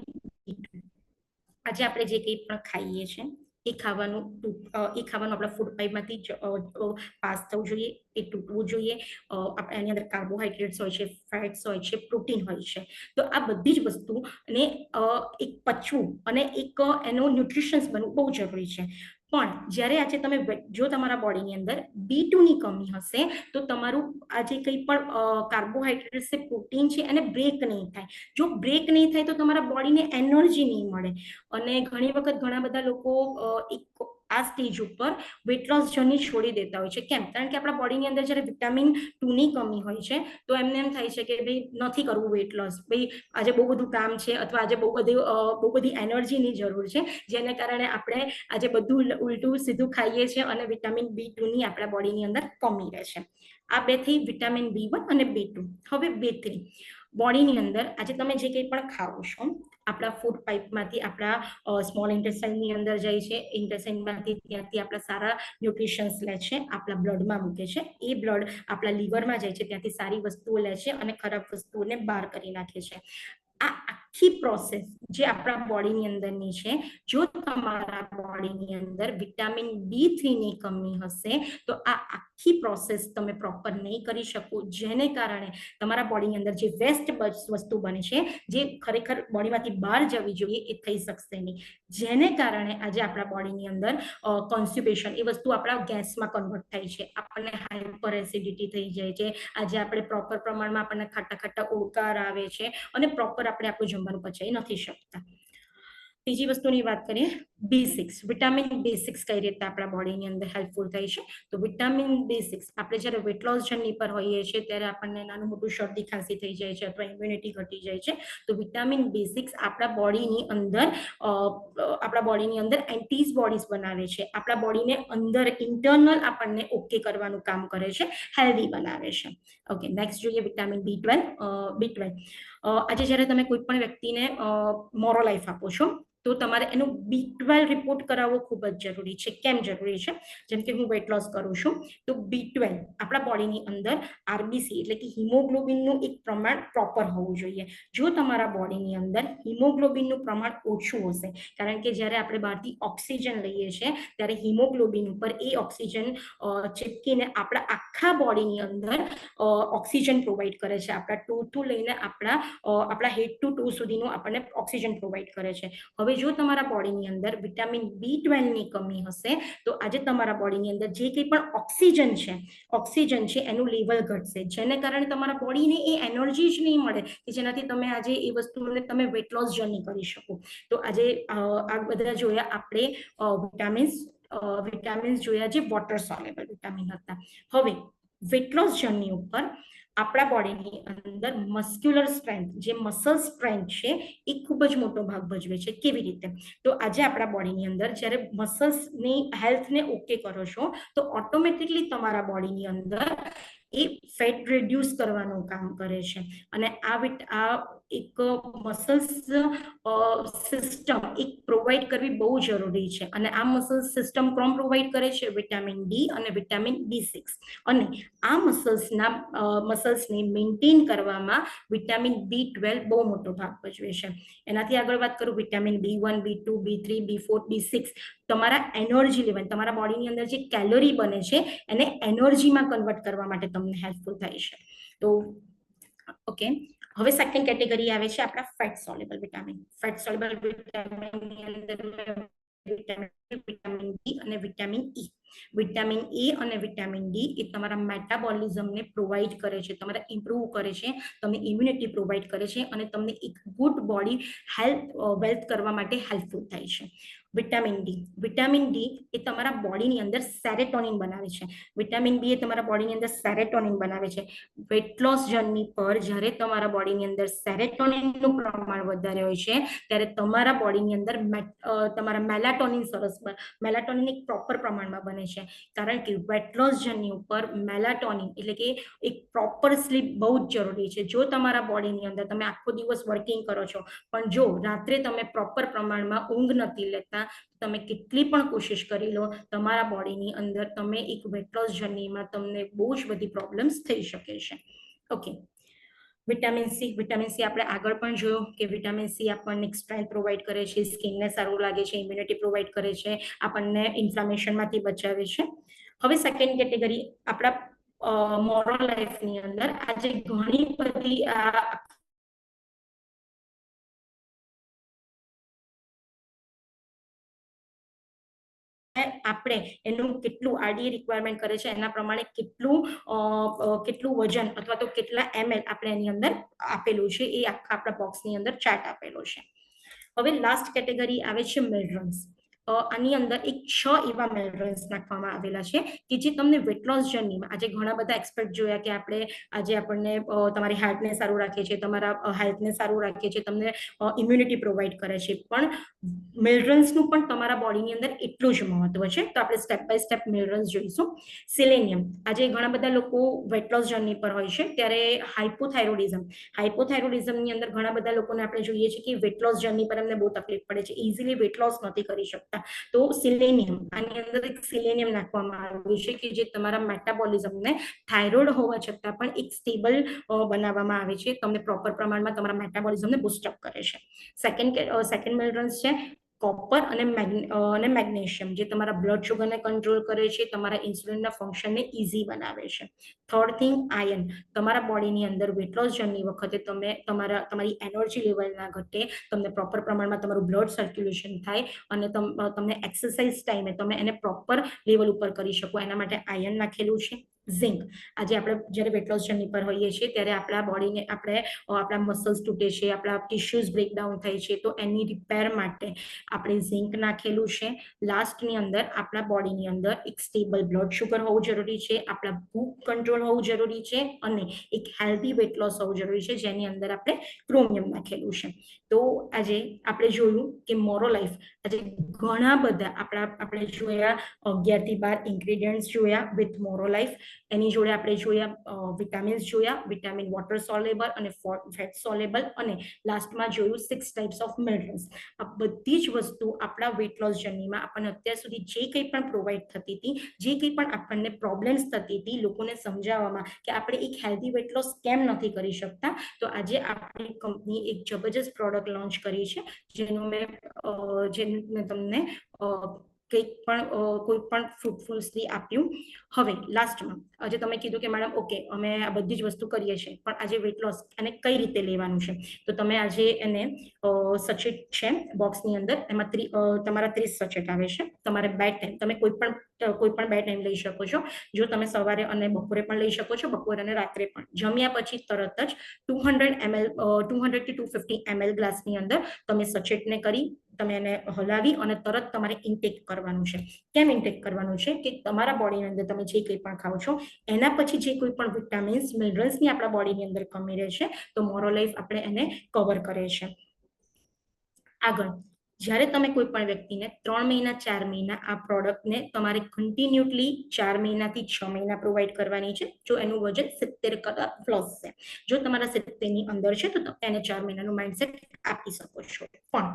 B2, આજે આપણે જે કંઈ પણ ખાઈએ છીએ એ ખાવાનું આપણા ફૂડ પાઇપમાંથી પાસ થવું જોઈએ, એ તૂટવું જોઈએ. એની અંદર કાર્બોહાઈડ્રેટ્સ હોય છે, ફેટ્સ હોય છે, પ્રોટીન હોય છે. તો આ બધી જ વસ્તુને એક પચવું અને એક એનું ન્યુટ્રિશન્સ બનવું બહુ જરૂરી છે. પણ જ્યારે આજે તમે જો તમારા બોડીની અંદર B2 ની કમી હશે તો તમારું આ જે કંઈ પણ કાર્બોહાઈડ્રેટ્સ છે, પ્રોટીન છે, એને બ્રેક નહીં થાય. જો બ્રેક નહીં થાય તો તમારા બોડીને એનર્જી નહીં મળે. અને ઘણી વખત ઘણા બધા લોકો આ સ્ટેજ ઉપર વેટ લોસ જર્ની છોડી દેતા હોય છે. કેમ? કારણ કે આપણા બોડીની અંદર જ્યારે વિટામિન 2 ની કમી હોય છે તો એમને એમ થાય છે કે ભાઈ નથી કરવું વેટ લોસ, ભાઈ આજે બહુ બધું કામ છે અથવા આજે બહુ બધી એનર્જીની જરૂર છે, જેને કારણે આપણે આજે બધું ઉલટું સીધું ખાઈએ છીએ અને વિટામિન B2 ની આપણા બોડીની અંદર કમી રહે છે. આ બે થઈ વિટામિન B1 અને B2. હવે B3, બોડીની અંદર આજે તમે જે કંઈ પણ ખાઓ છો આપણા ફૂડ પાઇપમાંથી આપણા સ્મોલ ઇન્ટેસ્ટાઇનની અંદર જાય છે, ઇન્ટેસ્ટાઇનમાંથી ત્યાંથી આપણા સારા ન્યુટ્રિશન્સ લે છે, આપણા બ્લડમાં મૂકે છે, એ બ્લડ આપણા લીવરમાં જાય છે, ત્યાંથી સારી વસ્તુઓ લે છે અને ખરાબ વસ્તુઓને બહાર કરી નાખે છે. આ આખી પ્રોસેસ જે આપણા બોડીની અંદરની છે, જો તમારા બોડીની અંદર વિટામિન B3 ની કમી હશે તો આ આખી પ્રોસેસ તમે પ્રોપર નહીં કરી શકો, જેને કારણે તમારા બોડીની અંદર જે વેસ્ટ વસ્તુ બને છે, જે ખરેખર બોડીમાંથી બહાર જવી જોઈએ, એ થઈ શકશે નહીં. જેને કારણે આજે આપણા બોડીની અંદર કોન્સ્ટિપેશન એ વસ્તુ આપણા ગેસમાં કન્વર્ટ થાય છે, આપણને હાઇપર એસિડિટી થઈ જાય છે. આજે આપણે પ્રોપર પ્રમાણમાં આપણને ખાટા ખાટા ઓડકાર આવે છે અને પ્રોપર આપણે આપણું જમવાનું પચાવી નથી શકતા. ત્રીજી વસ્તુની વાત કરીએ, B6, વિટામિન B6 કઈ રીતે આપણા બોડીની અંદર હેલ્પફુલ થાય છે. તો વિટામિન B6 આપણે જ્યારે વેટ લોસ જર્ની પર હોઈએ છીએ ત્યારે આપણને નાનું મોટું શરદી ખાંસી થઈ જાય છે અથવા ઇમ્યુનિટી ઘટી જાય છે. તો વિટામિન B6 આપણા બોડીની અંદર એન્ટીબોડીઝ બનાવે છે, આપણા બોડીને અંદર ઇન્ટરનલ આપણને ઓકે કરવાનું કામ કરે છે, હેલ્ધી બનાવે છે. ઓકે, નેક્સ્ટ જોઈએ વિટામિન B12. આજે જ્યારે તમે કોઈ પણ વ્યક્તિને મોરો લાઈફ આપો છો તો તમારે એનું B12 રિપોર્ટ કરાવવો ખૂબ જ જરૂરી છે. કેમ જરૂરી છે? જેમ કે હું વેટ લોસ કરું છું તો B12 આપણા બોડીની અંદર RBC એટલે કે હિમોગ્લોબિનનું એક પ્રમાણ પ્રોપર હોવું જોઈએ. જો તમારા બોડીની અંદર હિમોગ્લોબિનનું પ્રમાણ ઓછું હશે, કારણ કે જ્યારે આપણે બહારથી ઓક્સિજન લઈએ છીએ ત્યારે હિમોગ્લોબિન ઉપર એ ઓક્સિજન ચીપકીને આપણા આખા બોડીની અંદર ઓક્સિજન પ્રોવાઈડ કરે છે, આપણા ટોથી લઈને આપણા હેડ ટુ ટો સુધીનું આપણને ઓક્સિજન પ્રોવાઈડ કરે છે. હવે જો તમારા બોડીની અંદર વિટામિન B12 ની કમી હશે તો આજે તમારા બોડીની અંદર જે કંઈ પણ ઓક્સિજન છે એનું લેવલ ઘટશે, જેને કારણે તમારા બોડીને એ એનર્જી જ નહીં મળે કે જેનાથી તમે આજે એ વસ્તુને તમે વેટ લોસ જર્ની કરી શકો. તો આજે આ બધા જોયા આપણે વિટામિન્સ જોયા જે વોટર સોલેબલ વિટામિન હતા. હવે વેટ લોસ જર્ની ઉપર આપણા બોડીની અંદર મસ્ક્યુલર સ્ટ્રેન્થ, જે મસલ સ્ટ્રેન્થ છે એ ખૂબ જ મોટો ભાગ ભજવે છે. કેવી રીતે? તો આજે આપણા બોડીની અંદર જ્યારે મસલ્સની હેલ્થને ઓકે કરો છો તો ઓટોમેટિકલી તમારા બોડીની અંદર એ ફેટ રિડ્યુસ કરવાનું કામ કરે છે અને આ એક મસલ્સ સિસ્ટમ એક પ્રોવાઈડ કરવી બહુ જરૂરી છે અને આ મસલ સિસ્ટમ કોણ પ્રોવાઈડ કરે છે? વિટામિન ડી અને વિટામિન B6 અને આ મસલ્સને મેન્ટેન કરવામાં વિટામિન B12 બહુ મોટો ભાગ ભજવે છે. એનાથી આગળ વાત કરું, vitamin B1, B2, B3, B4, B6 તમારા એનર્જી લેવલ, તમારા બોડીની અંદર જે કેલોરી બને છે એને એનર્જીમાં કન્વર્ટ કરવા માટે તમને હેલ્પફુલ થાય છે. તો ઓકે, હવે સેકન્ડ કેટેગરી આવે છે આપણા fat soluble vitamin. Fat soluble વિટામિનની અંદર વિટામિન ડી અને વિટામિન ઈ. વિટામિન એ અને વિટામિન ડી એ તમારા મેટાબોલિઝમને પ્રોવાઈડ કરે છે, તમારા ઇમ્પ્રૂવ કરે છે, તમને ઇમ્યુનિટી પ્રોવાઈડ કરે છે અને તમને એક ગુડ બોડી વેલ્થ કરવા માટે હેલ્પફુલ થાય છે. વિટામિન ડી એ તમારા બોડીની અંદર સેરેટોનિન બનાવે છે. વિટામિન બી એ તમારા બોડીની અંદર સેરેટોનિન બનાવે છે. વેટ લોસ જર્ની પર જ્યારે તમારા બોડીની અંદર સેરેટોનિનનું પ્રમાણ વધારે હોય છે ત્યારે તમારા બોડીની અંદર તમારા મેલાટોનિન એક પ્રોપર પ્રમાણમાં બને છે. કારણ કે વેટ લોસ જર્ની ઉપર મેલાટોનિન એટલે કે એક પ્રોપર સ્લીપ બહુ જ જરૂરી છે. જો તમારા બોડીની અંદર તમે આખો દિવસ વર્કિંગ કરો છો પણ જો રાત્રે તમે પ્રોપર પ્રમાણમાં ઊંઘ નથી લેતા, તમે કેટલી પણ કોશિશ કરી લો, તમારા બોડીની અંદર તમે એક વેટ લોસ જર્નીમાં તમને બહુ જ બધી પ્રોબ્લેમ્સ થઈ શકે છે. ઓકે, વિટામિન સી આપણે આગળ પણ જોયું કે વિટામિન સી આપણને સ્ટ્રેન્થ પ્રોવાઈડ કરે છે, સ્કિનને સારું લાગે છે, ઇમ્યુનિટી પ્રોવાઈડ કરે છે, આપણને ઇન્ફ્લામેશનમાંથી બચાવે છે. હવે સેકન્ડ કેટેગરી આપણા મોરલ લાઈફની અંદર આજે ઘણી બધી આપણે એનું કેટલું આરડીએ રિક્વાયરમેન્ટ કરે છે એના પ્રમાણે કેટલું વજન અથવા તો કેટલા ml આપણે એની અંદર આપેલું છે એ આખા આપણા બોક્સની અંદર ચાર્ટ આપેલો છે. હવે લાસ્ટ કેટેગરી આવે છે મિનરલ્સ. આની અંદર એક 6 એવા મિનરલ્સ નાખવામાં આવેલા છે કે જે તમને વેટ લોસ જર્નીમાં, આજે ઘણા બધા એક્સપર્ટ જોયા કે આજે આપણને તમારી હાર્ટને સારું રાખે છે, તમારા હેલ્થને સારું રાખે છે, તમને ઇમ્યુનિટી પ્રોવાઈડ કરે છે, પણ મિનરલ્સનું પણ તમારા બોડીની અંદર એટલું જ મહત્વ છે. તો આપણે સ્ટેપ બાય સ્ટેપ મિનરલ્સ જોઈશું. સેલેનિયમ, આજે ઘણા બધા લોકો વેટ લોસ જર્ની પર હોય છે ત્યારે હાઇપોથાઇરોઇડિઝમની અંદર ઘણા બધા લોકોને આપણે જોઈએ છીએ કે વેટ લોસ જર્ની પર એમને બહુ તકલીફ પડે છે, ઇઝીલી વેટ લોસ નથી કરી શકતા. તો સેલેનિયમ, આની અંદર એક સેલેનિયમ નાખવામાં આવ્યું છે કે જે તમારા મેટાબોલિઝમને થાઇરોઇડ હોવા છતાં પણ એક સ્ટેબલ બનાવવામાં આવે છે, તમને પ્રોપર પ્રમાણમાં તમારા મેટાબોલિઝમને બૂસ્ટઅપ કરે છે. સેકન્ડ મિનરલ્સ છે કોપર અને મેગ્નેશિયમ, જે તમારા બ્લડ શુગરને કંટ્રોલ કરે છે, તમારા ઇન્સ્યુલિનના ફંક્શનને ઇઝી બનાવે છે. થર્ડ થિંગ આયર્ન, તમારા બોડીની અંદર વેટ લોસ જર્ની વખતે તમારી એનર્જી લેવલ ના ઘટે, તમને પ્રોપર પ્રમાણમાં તમારું બ્લડ સર્ક્યુલેશન થાય અને તમને એક્સરસાઇઝ ટાઈમે તમે એને પ્રોપર લેવલ ઉપર કરી શકો એના માટે આયર્ન નાખેલું છે. ઝિંક, આજે આપણે જ્યારે વેટ લોસ જર્ની પર હોઈએ છીએ ત્યારે આપણા બોડીને આપણા મસલ્સ તૂટે છે, આપણા ટિશ્યુઝ બ્રેકડાઉન થાય છે, તો એની રિપેર માટે આપણે ઝિંક નાખેલું છે. લાસ્ટની અંદર આપણા બોડીની અંદર એક સ્ટેબલ બ્લડ શુગર હોવું જરૂરી છે, આપણા ભૂખ કંટ્રોલ હોવું જરૂરી છે અને એક હેલ્ધી વેટ લોસ હોવું જરૂરી છે, જેની અંદર આપણે ક્રોમિયમ નાખેલું છે. તો આજે આપણે જોયું કે મોરો લાઈફ આજે ઘણા બધા આપણે જોયા 11 થી 12 ઇન્ગ્રેડિયન્ટ્સ જોયા વિથ મોરો લાઈફ. એની જોડે આપણે જોયા વિટામિન્સ જોયા, વિટામિન વોટર સોલેબલ અને ફેટ સોલેબલ, અને લાસ્ટમાં જોયું 6 ટાઈપ્સ ઓફ મિનરલ્સ. આ બધી જ વસ્તુ આપણા વેટ લોસ જર્નીમાં આપણને અત્યાર સુધી જે કંઈ પણ પ્રોવાઈડ થતી હતી, જે કંઈ પણ આપણને પ્રોબ્લેમ્સ થતી હતી, લોકોને સમજાવવામાં કે આપણે એક હેલ્ધી વેટ લોસ કેમ નથી કરી શકતા, તો આજે આપણી કંપની એક જબરજસ્ત પ્રોડક્ટ લોન્ચ કરી છે જેનું મેં તમને કોઈ પણ ફ્રૂટફુલ્સથી આપ્યું. હવે લાસ્ટમાં આજે તમે કીધું કે મેડમ ઓકે અમે આ બધી જ વસ્તુ કરીએ છીએ પણ આજે વેટ લોસ અને કઈ રીતે લેવાનું છે, તો તમે આજે એને સચેટ છે બોક્સની અંદર, એમાં તમારા 30 સચેટ આવે છે. તમારે 2 ટાઈમ તમે કોઈ પણ 2 ટાઈમ લઈ શકો છો. જો તમે સવારે અને બપોરે પણ લઈ શકો છો, બપોરે અને રાત્રે પણ. જમ્યા પછી તરત જ 200 થી 250 ml ગ્લાસની અંદર તમે સચેટને કરી તમે એને હલાવી અને તરત તમારે ઇન્ટેક કરવાનું છે. કેમ ઇન્ટેક કરવાનું છે કે તમારા બોડીની અંદર તમે જે કંઈ પણ ખાઓ છો એના પછી જે કોઈ પણ વિટામિન્સ મિનરલ્સની આપણા બોડીની અંદર કમી રહે છે તો મોરો લાઈફ આપણે એને કવર કરે છે. આગળ જ્યારે તમે કોઈ પણ વ્યક્તિને 3 મહિના 4 મહિના આ પ્રોડક્ટને તમારે કન્ટિન્યુઅસલી 4 મહિનાથી 6 મહિના પ્રોવાઈડ કરવાની છે જો એનું વજન 70 કરતા પ્લસ છે. જો તમારા 70 ની અંદર છે તો એને 4 મહિનાનું માઇન્ડસેટ આપી શકો છો. પણ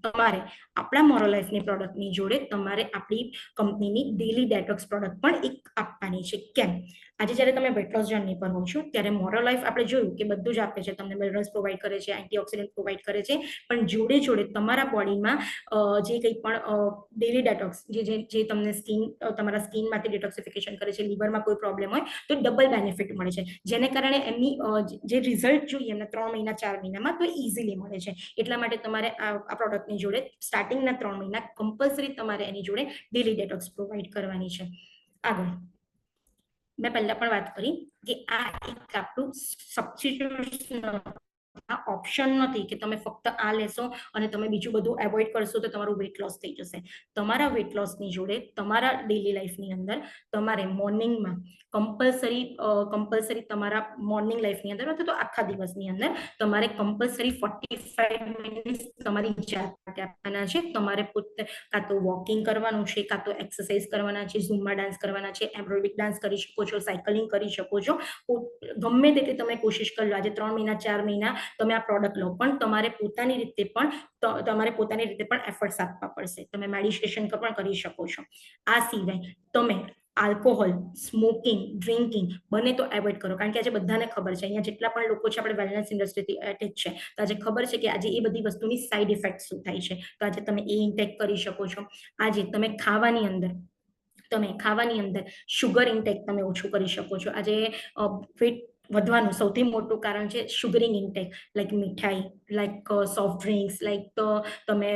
તમારે આપણા મોરોલાઈફની પ્રોડક્ટની જોડે તમારે આપણી કંપનીની ડેલી ડેટોક્સ પ્રોડક્ટ પણ એક આપવાની છે. કેમ? આજે જ્યારે તમે વેટ લોસ જર્ની પર હો છો ત્યારે મોરોલાઈફ આપણે જોયું કે બધું જ આપે છે, તમને મિનરલ્સ પ્રોવાઈડ કરે છે, એન્ટીઓક્સિડન્ટ પ્રોવાઈડ કરે છે, પણ જોડે જોડે તમારા બોડીમાં જે કંઈ પણ ડેલી ડેટોક્સ જે તમને તમારા સ્કિનમાંથી ડિટોક્સિફિકેશન કરે છે, લીવરમાં કોઈ પ્રોબ્લેમ હોય તો ડબલ બેનિફિટ મળે છે, જેને કારણે એમની જે રિઝલ્ટ જોઈએ એમને 3 મહિના 4 મહિનામાં તો ઇઝીલી મળે છે. એટલા માટે તમારે આ પ્રોડક્ટની જોડે સ્ટાર્ટિંગના 3 મહિના કમ્પલસરી તમારે એની જોડે ડેલી ડેટોક્સ પ્રોવાઈડ કરવાની છે. આગળ મેં પહેલા પણ વાત કરી કે આ એક આપણું સબસ્ટિટ્યુટ ઓપ્શન નથી કે તમે ફક્ત આ લેશો અને તમે બીજું બધું એવોઇડ કરશો તો તમારું વેટ લોસ થઈ જશે. તમારા વેટ લોસની જોડે તમારા ડેલી લાઈફની અંદર તમારે મોર્નિંગમાં કમ્પલસરી તમારા મોર્નિંગ લાઈફની અંદર અથવા તો આખા દિવસની અંદર તમારે કમ્પલસરી 45 મિનિટ્સ તમારી જાત માટે આપવાના છે. તમારે પોતે કાં તો વોકિંગ કરવાનું છે, કાં તો એક્સરસાઇઝ કરવાના છે, ઝુમ્બા ડાન્સ કરવાના છે, એરોબિક ડાન્સ કરી શકો છો, સાયકલિંગ કરી શકો છો. ગમે તેટલી તમે કોશિશ કરી લો. આજે 3 મહિના 4 મહિના તમે આ પ્રોડક્ટ લો, પણ તમારે પોતાની રીતે પણ એફર્ટ્સ આપવા પડશે. તમે મેડિટેશન પણ કરી શકો છો. આ સિવાય તમે આલ્કોહોલ, સ્મોકિંગ, ડ્રિંકિંગ બને તો એવોઇડ કરો, કારણ કે આજે બધાને ખબર છે, અહીંયા જેટલા પણ લોકો છે આપણે વેલનેસ ઇન્ડસ્ટ્રીથી એટેચ છે, તો આજે ખબર છે કે આજે એ બધી વસ્તુની સાઈડ ઇફેક્ટ શું થાય છે. તો આજે તમે એ ઇન્ટેક કરી શકો છો. આજે તમે ખાવાની અંદર શુગર ઇન્ટેક તમે ઓછું કરી શકો છો. આજે વેટ વધવાનું સૌથી મોટું કારણ છે શુગરિંગ ઇન્ટેક, લાઈક મીઠાઈ, લાઈક સોફ્ટ ડ્રિંક્સ, લાઈક તમે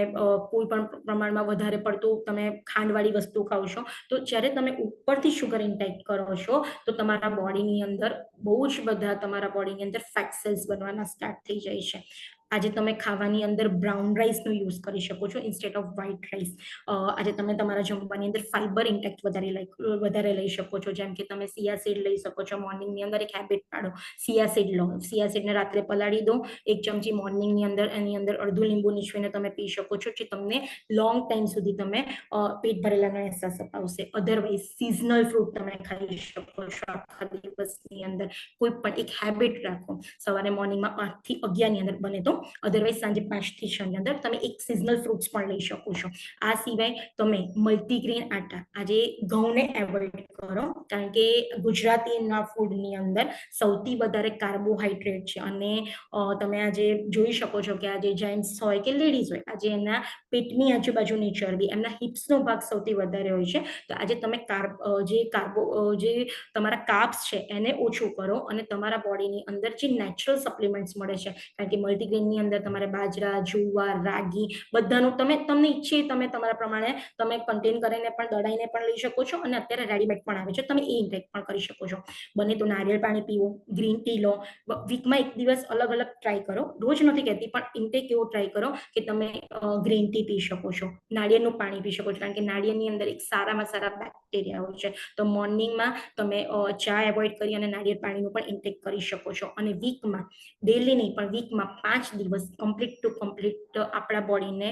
કોઈ પણ પ્રમાણમાં વધારે પડતું તમે ખાંડવાળી વસ્તુ ખાવ છો. તો જ્યારે તમે ઉપરથી શુગર ઇન્ટેક કરો છો તો તમારા બોડીની અંદર બહુ જ બધા ફેટ સેલ્સ બનવાના સ્ટાર્ટ થઈ જાય છે. આજે તમે ખાવાની અંદર બ્રાઉન રાઈસનો યુઝ કરી શકો છો ઇન્સ્ટેડ ઓફ વ્હાઇટ રાઈસ. આજે તમે તમારા જમવાની અંદર ફાઈબર ઇન્ટેક વધારે લઈ શકો છો. જેમ કે તમે સિયા સીડ લઈ શકો છો. મોર્નિંગની અંદર એક હેબિટ પાડો, સિયા સીડ લો. સિયા સીડને રાત્રે પલાળી દો, 1 ચમચી મોર્નિંગની અંદર એની અંદર અડધું લીંબુ નીચવીને તમે પી શકો છો, જે તમને લોંગ ટાઈમ સુધી તમે પેટ ભરેલાનો અહેસાસ અપાવશે. અધરવાઇઝ સિઝનલ ફ્રૂટ તમે ખાઈ શકો છો આખા દિવસની અંદર. કોઈ પણ એક હેબિટ રાખો, સવારે મોર્નિંગમાં 5 થી 11 ની અંદર બને તો, અધરવાઇઝ સાંજે 5 થી 6 ની અંદર તમે એક સિઝનલ ફ્રૂટ્સ પણ લઈ શકો છો. આ સિવાય તમે મલ્ટીગ્રેન આટા, આજે ઘઉંને એવોઇડ કરો, કારણ કે ગુજરાતીના ફૂડની અંદર સૌથી વધારે કાર્બોહાઈડ્રેટ છે. અને તમે આજે જોઈ શકો છો કે આજે જેન્ટ્સ હોય કે લેડીઝ હોય, આજે એના પેટની આજુબાજુની ચરબી, એમના હિપ્સનો ભાગ સૌથી વધારે હોય છે. તો આજે તમે જે તમારા કાર્બ્સ છે એને ઓછું કરો અને તમારા બોડીની અંદર જે નેચરલ સપ્લિમેન્ટ્સ મળે છે, કારણ કે મલ્ટીગ્રેનની અંદર તમારે બાજરા, જુવાર, રાગી બધાનું તમને ઈચ્છે તમે તમારા પ્રમાણે તમે કન્ટેન કરીને પણ દળાઈને પણ લઈ શકો છો, અને અત્યારે રેડીમેડ પણ આવે છે, તમે એ ઇન્ટેક પણ કરી શકો છો. બને તો નારિયેળ પાણી પીવો, ગ્રીન ટી લો, વીકમાં 1 દિવસ અલગ અલગ ટ્રાય કરો. રોજ નથી કહેતી, પણ ઇન્ટેક એવો ટ્રાય કરો કે તમે ગ્રીન ટી પી શકો છો, નાળિયેરનું પાણી પી શકો છો, કારણ કે નાળિયેરની અંદર એક સારામાં સારા બેક્ટેરિયા હોય છે. તો મોર્નિંગમાં તમે ચા એવોઇડ કરી અને નાળિયેર પાણીનું પણ ઇન્ટેક કરી શકો છો. અને વીકમાં, ડેલી નહીં પણ વીકમાં 5 દિવસ કમ્પ્લીટ આપણા બોડીને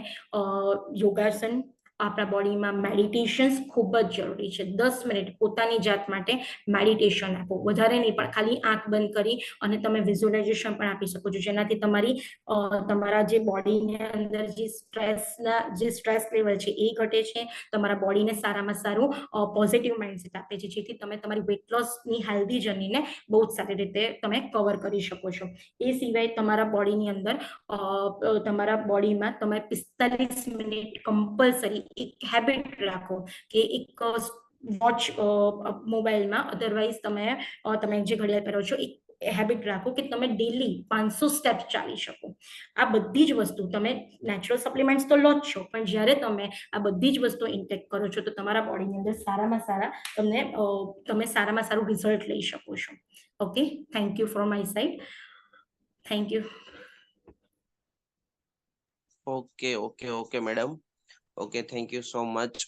યોગાસન, આપણા બોડીમાં મેડિટેશન્સ ખૂબ જ જરૂરી છે. 10 મિનિટ પોતાની જાત માટે મેડિટેશન આપો, વધારે નહીં પણ ખાલી આંખ બંધ કરી અને તમે વિઝ્યુલાઇઝેશન પણ આપી શકો છો, જેનાથી તમારા જે બોડીની અંદર જે સ્ટ્રેસ લેવલ છે એ ઘટે છે. તમારા બોડીને સારામાં સારું પોઝિટિવ માઇન્ડસેટ આપે છે, જેથી તમે તમારી વેટ લોસની હેલ્ધી જર્નીને બહુ જ સારી રીતે તમે કવર કરી શકો છો. એ સિવાય તમારા બોડીની અંદર તમારા બોડીમાં તમે 45 મિનિટ કમ્પલસરી એક હેબિટ રાખો કે એક વોચ મોબાઈલમાં, અધરવાઇઝ તમે જે ઘડિયાળ પહેરો છો એક હેબિટ રાખો કે તમે ડેલી 500 સ્ટેપ ચાલી શકો. આ બધી જ વસ્તુ તમે નેચરલ સપ્લિમેન્ટ્સ તો લો જ છો, પણ જ્યારે તમે આ બધી જ વસ્તુ ઇન્ટેક કરો છો તો તમારા બોડીની અંદર તમે સારામાં સારું રિઝલ્ટ લઈ શકો છો. Okay, thank you from my side. Thank you. Okay madam. Okay, thank you so much.